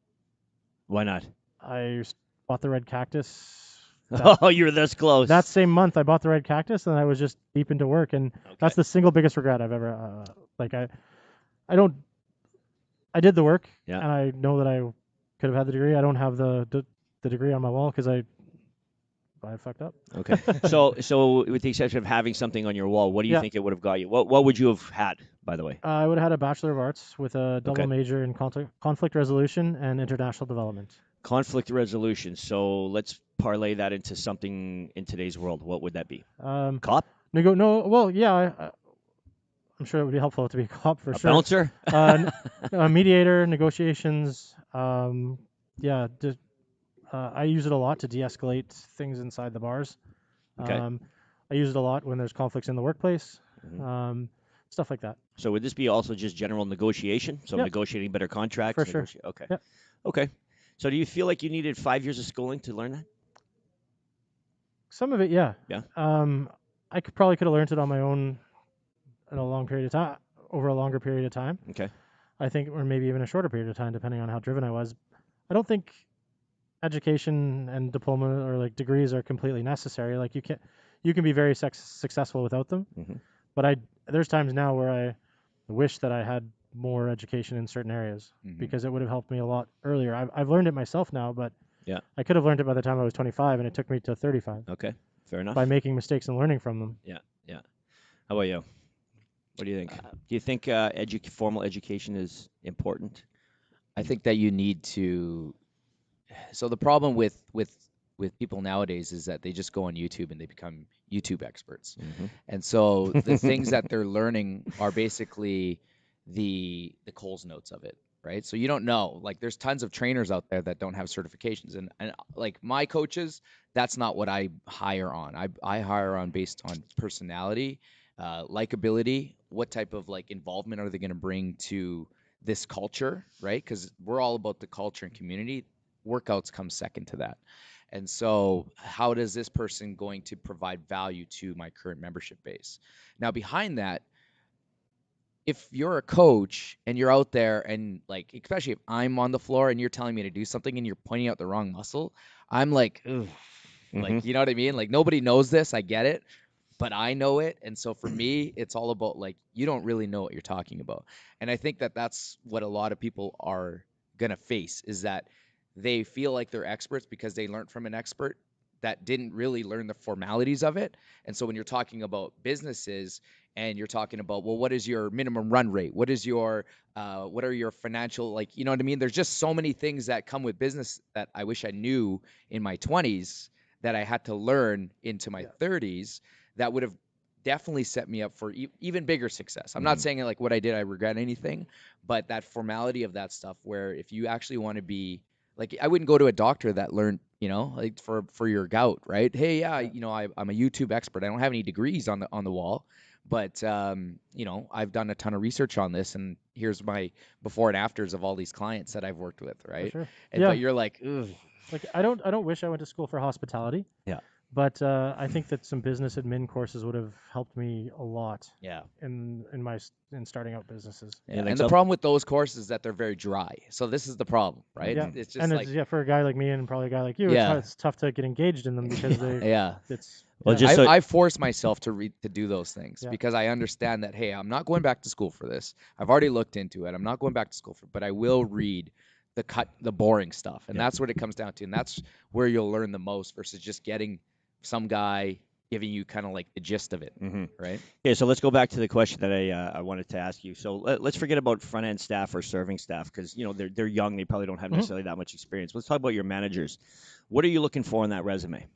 Why not? I bought the red cactus. Oh, you were this close. That same month, I bought the red cactus, and I was just deep into work, and that's the single biggest regret I've ever. I did the work, Yeah. and I know that I could have had the degree. I don't have the degree on my wall because I fucked up. Okay. So with the exception of having something on your wall, what do you think it would have got you? What would you have had, by the way? I would have had a Bachelor of Arts with a double Okay. major in conflict resolution and international development. Conflict resolution. So let's parlay that into something in today's world. What would that be? Cop? No, well, yeah. I'm sure it would be helpful to be a cop for A sure. bouncer? Mediator, negotiations. Yeah, I use it a lot to de-escalate things inside the bars. Okay. I use it a lot when there's conflicts in the workplace. Mhm. Stuff like that. So would this be also just general negotiation? So Yep. negotiating better contracts? For sure. Okay. Yep. Okay. So do you feel like you needed 5 years of schooling to learn that? Some of it, yeah. Yeah. I probably could have learned it on my own in a long period of time, over a longer period of time. Okay. I think, or maybe even a shorter period of time, depending on how driven I was. I don't think education and diploma or like degrees are completely necessary. Like you can be very successful without them. Mhm. But there's times now where I wish that I had more education in certain areas Mhm. because it would have helped me a lot earlier. I've learned it myself now, but Yeah. I could have learned it by the time I was 25, and it took me to 35 Okay. Fair enough. by making mistakes and learning from them. How about you? What do you think? Do you think formal education is important? I think that you need to. So the problem with people nowadays is that they just go on YouTube and they become YouTube experts. Mhm. And so the things that they're learning are basically the Coles notes of it, right? So you don't know. Like there's tons of trainers out there that don't have certifications, and like my coaches, that's not what I hire on. I hire on based on personality, likability, what type of like involvement are they going to bring to this culture, right? Because we're all about the culture and community. Workouts come second to that. And so, how does this person going to provide value to my current membership base? Now, behind that, if you're a coach and you're out there and like, especially if I'm on the floor and you're telling me to do something and you're pointing out the wrong muscle, I'm like, ugh. Like, Mhm. you know what I mean? Like, nobody knows this. I get it, but I know it. And so for me, it's all about like, you don't really know what you're talking about. And I think that that's what a lot of people are going to face is that they feel like they're experts because they learned from an expert that didn't really learn the formalities of it. And so when you're talking about businesses and you're talking about, well, what is your minimum run rate? What is your, what are your financial, like, you know what I mean? There's just so many things that come with business that I wish I knew in my 20s that I had to learn into my 30s that would have definitely set me up for even bigger success. I'm not saying like what I did, I regret anything, but that formality of that stuff where if you actually want to be like, I wouldn't go to a doctor that learned, you know, like for your gout, right? Hey, yeah, you know, I'm a YouTube expert. I don't have any degrees on the wall, but you know, I've done a ton of research on this, and here's my before and afters of all these clients that I've worked with, For right? sure. And Yeah. but you're like, ugh. Like I don't wish I went to school for hospitality. Yeah. But I think that some business admin courses would have helped me a lot Yeah. in starting out businesses. Yeah. think And the so? problem with those courses is that they're very dry. So this is the problem, right? Yeah. It's just And like, it's for a guy like me and probably a guy like you, Yeah. it's tough to get engaged in them because yeah. it's Well, yeah. just so- I force myself to do those things Yeah. because I understand that, hey, I'm not going back to school for this. I've already looked into it. I'm not going back to school but I will read the boring stuff. And that's what it comes down to. And that's where you'll learn the most versus just getting some guy giving you kind of like the gist of it, Mhm. right? Okay, so let's go back to the question that I wanted to ask you. So let's forget about front end staff or serving staff because you know they're young, they probably don't have necessarily that much experience. Let's talk about your managers. What are you looking for in that resume?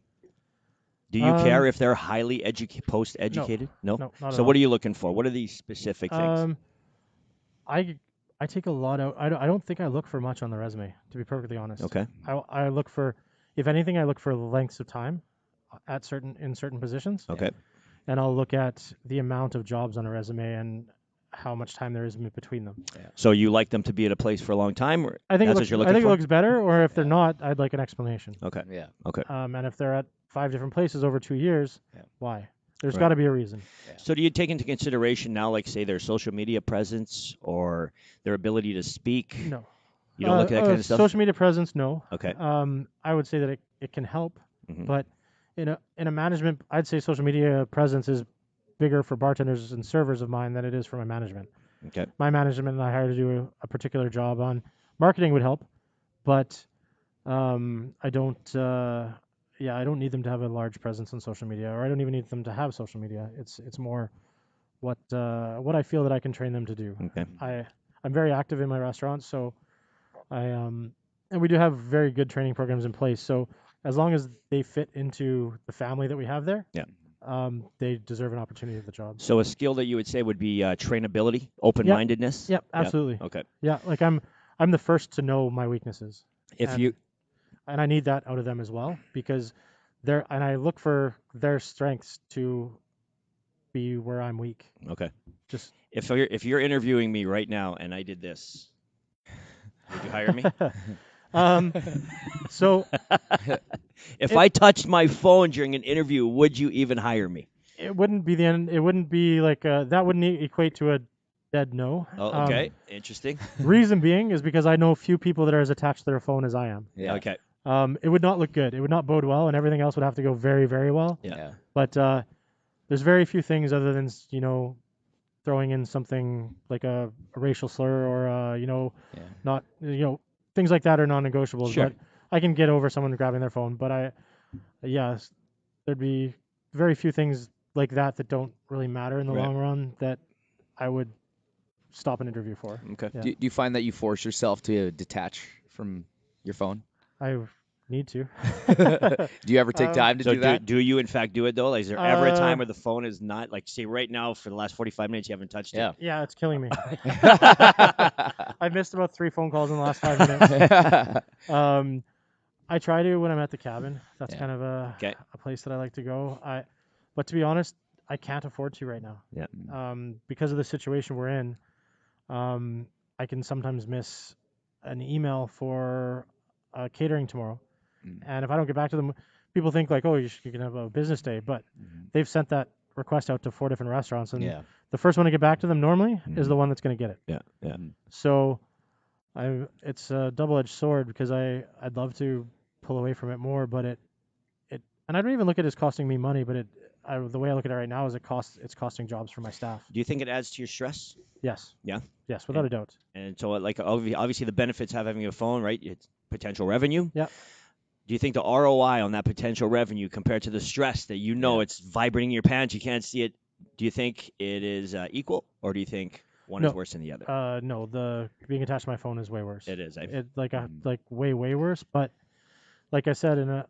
Do you care if they're highly post educated? No. No, not So at what all. are you looking for? What are these specific things? I take a lot out. I don't think I look for much on the resume, to be perfectly honest. Okay. I look for, if anything, I look for lengths of time in certain positions. Okay. And I'll look at the amount of jobs on a resume and how much time there is between them. So you like them to be at a place for a long time, or I think that's what you're looking I think for? it looks better, or if they're not, I'd like an explanation. Okay. Yeah. Okay. And if they're at 5 different places over 2 years, why? There's Right. got to be a reason. So do you take into consideration now, like say their social media presence or their ability to speak? No. You don't look at that kind of stuff. Social media presence, no. Okay. I would say that it can help, Mhm. but in a management, I'd say social media presence is bigger for bartenders and servers of mine than it is for my management. Okay. My management and I hired to do a particular job on marketing would help, but I don't. I don't need them to have a large presence on social media, or I don't even need them to have social media. It's more what I feel that I can train them to do. Okay. I'm very active in my restaurant, so and we do have very good training programs in place. So as long as they fit into the family that we have there, Yeah. they deserve an opportunity at the job. So a skill that you would say would be trainability, open-mindedness. Yep, absolutely. Okay. Yeah, like I'm the first to know my weaknesses. If and, you and I need that out of them as well, because I look for their strengths to be where I'm weak. okay, Just if you're interviewing me right now and I did this, would you hire me? So If I touched my phone during an interview, would you even hire me? it wouldn't be the end. It wouldn't be like that wouldn't equate to a dead no. Oh, okay, interesting. Reason being is because I know few people that are as attached to their phone as I am. Yeah. Okay. It would not look good. It would not bode well, and everything else would have to go very, very well. Yeah. But there's very few things other than throwing in something like a racial slur or not things like that are non-negotiables. Sure. But I can get over someone grabbing their phone. But there'd be very few things like that don't really matter in the Right. long run that I would stop an interview for. Okay. Yeah. Do you find that you force yourself to detach from your phone? I need to. Do you ever take time to So do that? do you in fact do it though? Like, is there ever a Uh, time where the phone is not like say right now for the last 45 minutes you haven't touched Yeah. Yeah, it's killing me. I missed about 3 phone calls in the last 5 minutes. I try to when I'm at the cabin. That's Yeah. kind of Okay. a place that I like to go. But to be honest, I can't afford to right now. Yeah. Because of the situation we're in, I can sometimes miss an email for catering tomorrow, and if I don't get back to them, people think like, oh, you can have a business day, but they've sent that request out to 4 different restaurants, and Yeah. the first one to get back to them normally is the one that's going to get it. Yeah. Yeah. So it's a double-edged sword because I'd love to pull away from it more, but it and I don't even look at it as costing me money, but the way I look at it right now is it's costing jobs for my staff. Do you think it adds to your stress? Yes. Yeah. Yes, without a doubt. And so like obviously the benefits of having a phone, right? It's potential revenue. Yep. Do you think the ROI on that potential revenue compared to the stress that it's vibrating in your pants, you can't see it? Do you think it is equal, or do you think one is No. worse than the other? No, the being attached to my phone is way worse. It is. It like way worse. But like I said,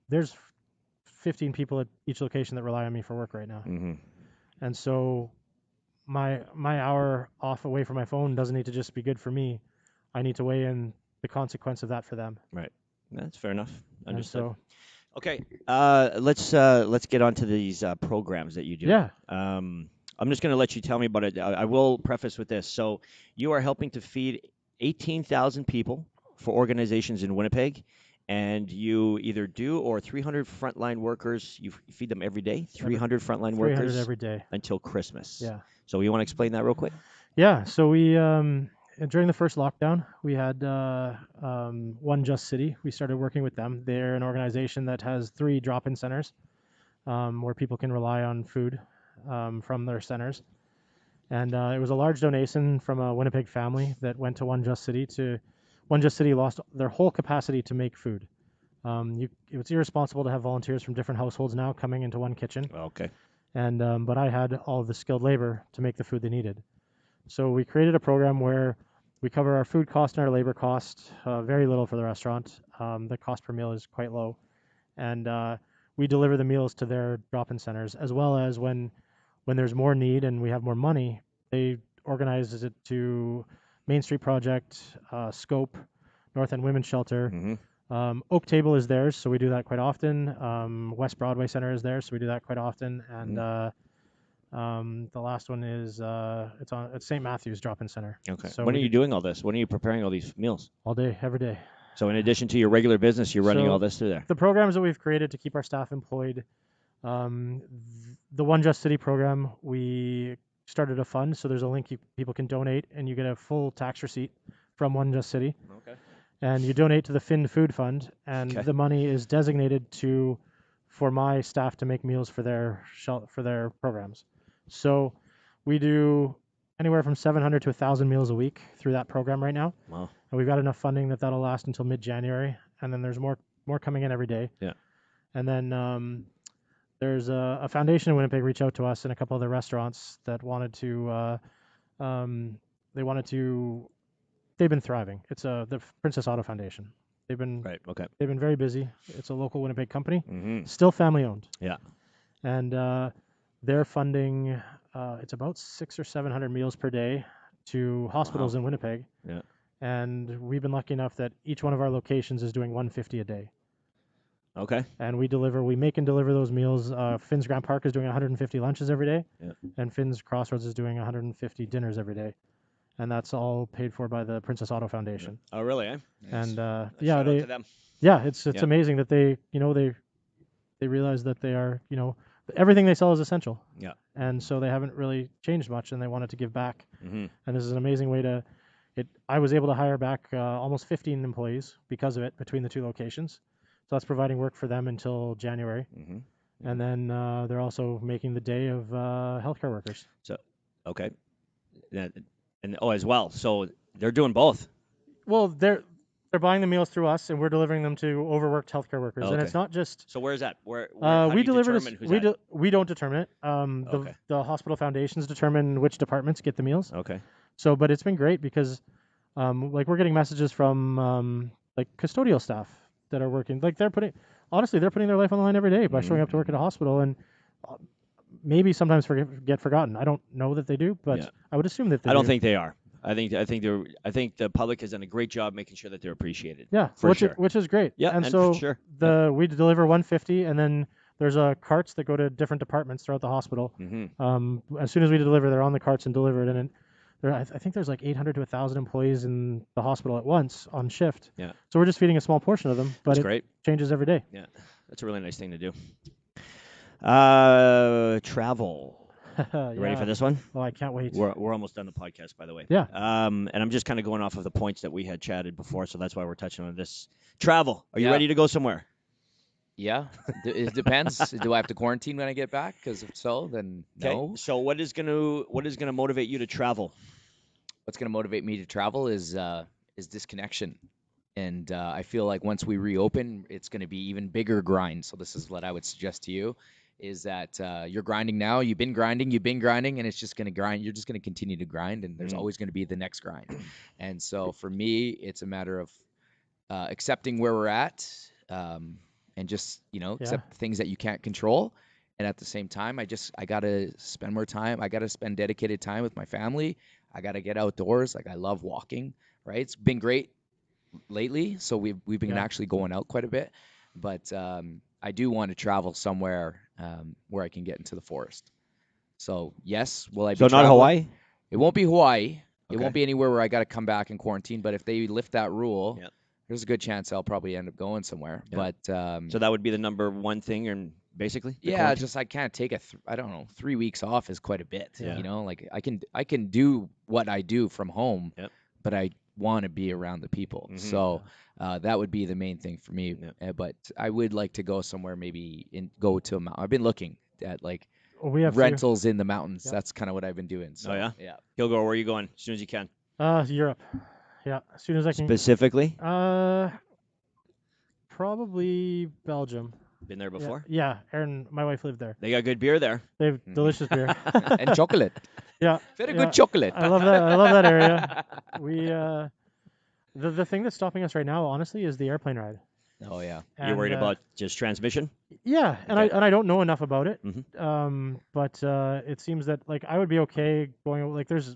there's 15 people at each location that rely on me for work right now, Mm-hmm. and so my hour off away from my phone doesn't need to just be good for me. I need to weigh in the consequence of that for them. That's fair enough. And Understood. so Okay. Let's get on to these programs that you do. yeah, I'm just going to let you tell me about it. I will preface with this. So you are helping to feed 18,000 people for organizations in Winnipeg, and you either do or 300 frontline workers. You feed them every day. 300 frontline 300 workers every day. until Christmas. Yeah. So you want to explain that real quick? Yeah, so we during the first lockdown, we had One Just City. We started working with them. They're an organization that has 3 drop-in centers where people can rely on food from their centers. And it was a large donation from a Winnipeg family that went to One Just City. One Just City lost their whole capacity to make food. It's irresponsible to have volunteers from different households now coming into one kitchen. Okay. And but I had all of the skilled labor to make the food they needed. So we created a program where we cover our food cost and our labor cost, very little for the restaurant. The cost per meal is quite low, and we deliver the meals to their drop-in centers, as well as when there's more need and we have more money, they organize it to Main Street Project, Scope, North End Women's Shelter. Mm-hmm. Oak Table is theirs, so we do that quite often. West Broadway Center is there, so we do that quite often. And the last one is it's St. Matthew's Drop-In Center. Okay. So When are you doing all this? When are you preparing all these meals? all day, every day? So in addition to your regular business, you're running So all this through there. The programs that we've created to keep our staff employed, the One Just City program, we started a fund, so there's a link people can donate, and you get a full tax receipt from One Just City. Okay. And you donate to the Finn Food Fund, and Okay. the money is designated for my staff to make meals for their programs. So we do anywhere from 700 to 1,000 meals a week through that program right now. Wow. And we've got enough funding that'll last until mid-January, and then there's more coming in every day. Yeah. And then there's a foundation in Winnipeg reached out to us and a couple other restaurants that wanted to they've been thriving. It's the Princess Auto Foundation. They've been Right. Okay. they've been very busy. It's a local Winnipeg company, Mm-hmm. still family owned. Yeah. And they're funding it's about 600 or 700 meals per day to hospitals in Winnipeg. Yeah. And we've been lucky enough that each one of our locations is doing 150 a day. Okay. And we make and deliver those meals. Finn's Grand Park is doing 150 lunches every day, Yeah. and Finn's Crossroads is doing 150 dinners every day, and that's all paid for by the Princess Auto Foundation. Oh, really? Eh? And Shout yeah, out to them. it's Yeah. amazing that they realize that they are, everything they sell is essential. Yeah. And so they haven't really changed much, and they wanted to give back. Mm-hmm. And this is an amazing way to. I was able to hire back almost 15 employees because of it between the two locations. So that's providing work for them until January. Mm-hmm. And then they're also making the day of healthcare workers. Okay. And as well. So they're doing both. Well, they're buying the meals through us, and we're delivering them to overworked healthcare workers. And Okay. it's not just So where's that? Where how do we you deliver determine this. who's We that? we don't determine it. Okay. The hospital foundations determine which departments get the meals. Okay. So, but it's been great because, we're getting messages from custodial staff that are working. Like they're putting their life on the line every day by showing up to work at a hospital, and maybe sometimes get forgotten. I don't know that they do, but Yeah. I would assume that they I don't do. think they are. I think the public has done a great job making sure that they're appreciated. Yeah, for sure. which is great. Yeah, and and so for sure. we deliver 150, and then there's carts that go to different departments throughout the hospital. Mm-hmm. As soon as we deliver, they're on the carts and delivered, and I think there's like 800 to 1,000 employees in the hospital at once on shift. Yeah. So we're just feeding a small portion of them, but That's it great. changes every day. Yeah, that's a really nice thing to do. Travel. You ready for this one? Oh, I can't wait. We're almost done the podcast, by the way. Yeah. And I'm just kind of going off of the points that we had chatted before, so that's why we're touching on this. Travel. Are you Yeah. ready to go somewhere? Yeah, it depends. Do I have to quarantine when I get back? Because if so, then no. So what is gonna motivate you to travel? What's going to motivate me to travel is disconnection, and I feel like once we reopen, it's going to be even bigger grind. So this is what I would suggest to you: is that you're grinding now. You've been grinding, and it's just going to grind. You're just going to continue to grind, and there's always going to be the next grind. And so for me, it's a matter of accepting where we're at. And just, accept the things that you can't control. And at the same time, I got to spend more time. I got to spend dedicated time with my family. I got to get outdoors. Like I love walking, right? It's been great lately. So we've been actually going out quite a bit, but I do want to travel somewhere where I can get into the forest. So yes, will I be So not traveling? Hawaii? It won't be Hawaii. It Okay. won't be anywhere where I got to come back and quarantine. But if they lift that rule, Yeah. there's a good chance I'll probably end up going somewhere. Yeah. But So that would be the number one thing, and basically. the yeah, quarantine? just I can't take I don't know, 3 weeks off is quite a bit. Yeah. Like I can do what I do from home, Yep. but I want to be around the people. Mhm. So that would be the main thing for me. But I would like to go somewhere, maybe go to a mountain. I've been looking at like We have rentals in the mountains. Yep. That's kind of what I've been doing. So, yeah? Yeah. Kilgore, where are you going as soon as you can? Europe. Yeah, as soon as I can. Specifically? Probably Belgium. Been there before? Yeah, Erin, my wife lived there. They got good beer there. They have delicious beer. And chocolate. Yeah. Very yeah. good chocolate. I love that. I love that area. We the thing that's stopping us right now, honestly, is the airplane ride. Oh yeah. You're worried And, about just transmission? Yeah, and Okay. I don't know enough about it. Mhm. But it seems that like I would be okay going. Like there's,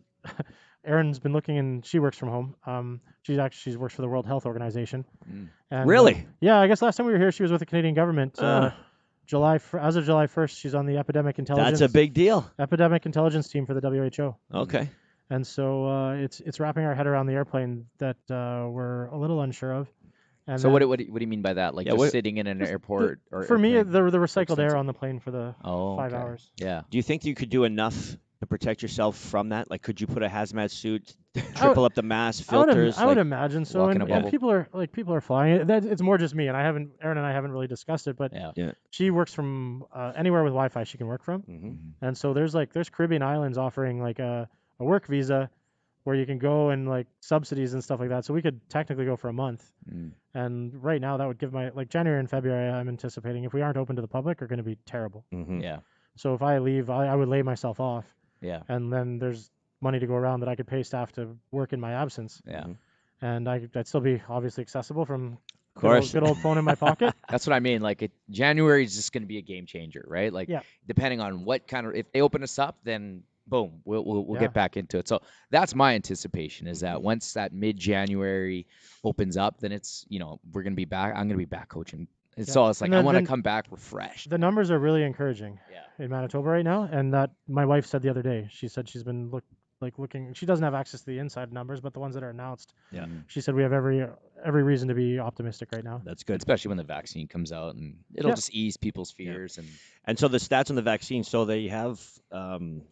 Erin's been looking and she works from home. She works for the World Health Organization. Mm. And, Really? yeah, I guess last time we were here, she was with the Canadian government. Ah. As of July 1st, she's on the epidemic intelligence. That's a big deal. epidemic intelligence team for the WHO. Okay. And so it's wrapping our head around the airplane that we're a little unsure of. And So then what do you mean by that? Like Yeah, just what- sitting in an airport or for me, airplane? the recycled air expensive. on the plane for the 5 okay. hours. Yeah. Do you think you could do enough to protect yourself from that? Like, could you put a hazmat suit, I would- triple up the mask, I would, filters? I would like- imagine so. walk in And, a and bubble. people are flying. It's more just me, and Erin and I haven't really discussed it. But Yeah. she works from anywhere with Wi-Fi she can work from. Mhm. And so there's Caribbean islands offering like a work visa where you can go and like subsidies and stuff like that. So we could technically go for a month. Mm. And right now that would give January and February, I'm anticipating, if we aren't open to the public, are going to be terrible. Mhm. Yeah. So if I leave, I would lay myself off, Yeah. and then there's money to go around that I could pay staff to work in my absence. Yeah. Mhm. And I'd still be obviously accessible from course. Good old phone in my pocket. That's what I mean. Like January is just going to be a game changer, right? Like Yeah. depending on what kind of, if they open us up, then boom, we'll Yeah. get back into it. So that's my anticipation is that once that mid-January opens up, then it's, we're going to be back. I'm going to be back coaching. And Yeah. so it's like, And I then- want to then- come back refreshed. The numbers are really encouraging Yeah. in Manitoba right now, and that my wife said the other day. She said she's been looking. She doesn't have access to the inside numbers, but the ones that are announced. Yeah. She said we have every reason to be optimistic right now. That's good. Especially when the vaccine comes out and it'll Yeah. just ease people's fears. And so the stats on the vaccine, so they have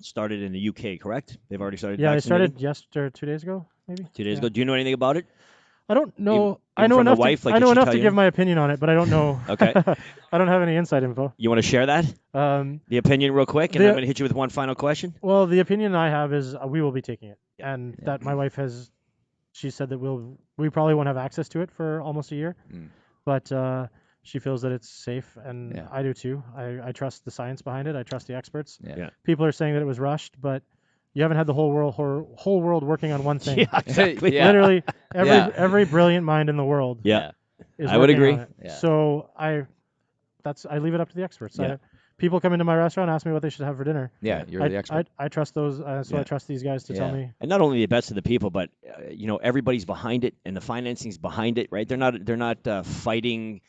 started in the UK, correct? They've already started Yeah, they vaccinating? started 2 days ago, maybe. 2 days Yeah. ago. Do you know anything about it? I don't know. I even know from the enough. wife, To, like, I did know she enough tell to you? give my opinion on it, but I don't know. Okay. I don't have any inside info. You want to share that? The opinion real quick, and The- I'm going to hit you with one final question. Well, the opinion I have is we will be taking it, Yeah. and that my wife has. She said that we probably won't have access to it for almost a year, Mm. but she feels that it's safe, and Yeah. I do too. I trust the science behind it. I trust the experts. Yeah. People are saying that it was rushed, but you haven't had the whole world working on one thing. Yeah, exactly. Yeah. Literally, Yeah. every brilliant mind in the world Yeah. is I would working agree. on it. Yeah. So I leave it up to the experts. Yeah. People come into my restaurant, ask me what they should have for dinner. Yeah, you're the expert. I trust those, so Yeah. I trust these guys to tell Yeah. me. And not only the best of the people, but everybody's behind it, and the financing's behind it, right? They're not fighting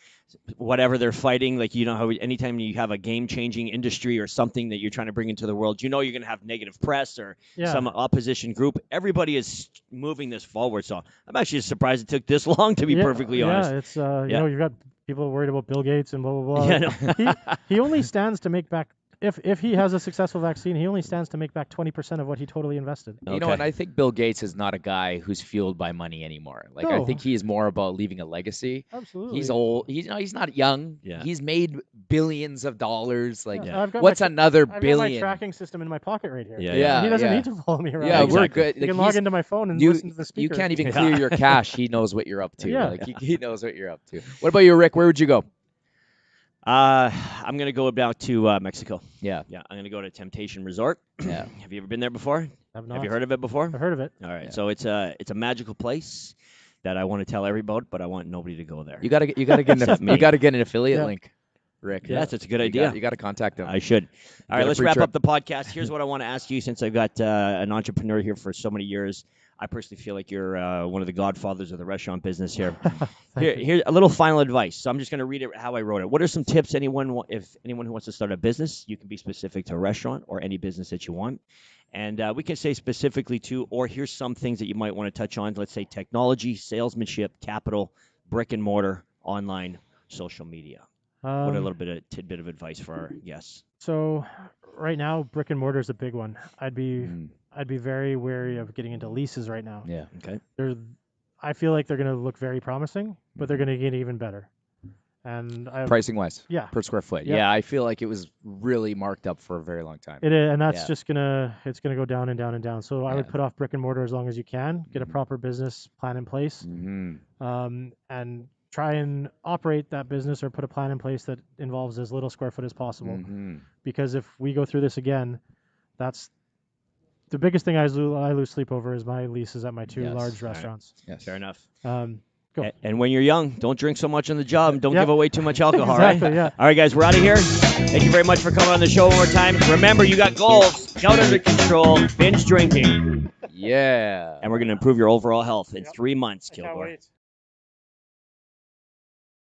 whatever they're fighting. Like how anytime you have a game-changing industry or something that you're trying to bring into the world, you're going to have negative press or Yeah. some opposition group. Everybody is moving this forward. So I'm actually surprised it took this long, to be perfectly honest. Yeah, it's Yeah. you've got people worried about Bill Gates and blah blah blah. Yeah, no. he only stands to make back if he has a successful vaccine, he only stands to make back 20% of what he totally invested. You know, Okay. and I think Bill Gates is not a guy who's fueled by money anymore. Like I No. think he is more about leaving a legacy. Absolutely. He's old. He's not young. Yeah. He's made billions of dollars. Like Yeah. I've got what's my, another I've got my billion? tracking system in my pocket right here. Yeah, Yeah, He doesn't yeah. need to follow me around. Yeah, He we're Exactly. good. He Like, can log he's- into my phone and you, listen to the speaker. you can't even Yeah. clear your cash. He knows what you're up to. Yeah. Like he knows what you're up to. What about you, Rick? Where would you go? I'm going to go down to Mexico. Yeah. Yeah, I'm going to go to Temptation Resort. Yeah. Have you ever been there before? I've not. Have you heard of it before? I've heard of it. All right. Yeah. So it's a magical place that I want to tell everybody about, but I want nobody to go there. You gotta get an affiliate Yeah. link, Rick. Yes, it's a good idea. You gotta contact them. I should. All Get right, a let's free wrap trip. up the podcast. Here's what I want to ask you, since I've got an entrepreneur here for so many years. I personally feel like you're one of the godfathers of the restaurant business here. Here's a little final advice. So I'm just going to read it how I wrote it. What are some tips if anyone who wants to start a business, you can be specific to a restaurant or any business that you want. And we can say specifically to, or here's some things that you might want to touch on. Let's say technology, salesmanship, capital, brick and mortar, online, social media. What a little bit of tidbit of advice for our guests. So right now, brick and mortar is a big one. I'd be Mm, very wary of getting into leases right now. yeah. Okay. I feel like they're going to look very promising, but they're going to get even better. And Pricing wise, yeah, per square foot. Yeah. Yeah, I feel like it was really marked up for a very long time. it is, and that's Yeah. just it's gonna go down and down and down. So I would Yeah. put off brick and mortar as long as you can. Get a Mhm. proper business plan in place, Mhm. and try and operate that business or put a plan in place that involves as little square foot as possible. Mhm. Because if we go through this again, that's the biggest thing I lose sleep over is my leases at my two Yes. large All right. restaurants. Yes. Fair enough. Go. And when you're young, don't drink so much on the job. And don't Yep. give away too much alcohol, Exactly, right? yeah. All right, guys, we're out of here. Thank you very much for coming on the show one more time. Remember, you got goals. Gout under control. Binge drinking. Yeah. And we're going to improve your overall health in 3 months, I can't Kilgore. wait.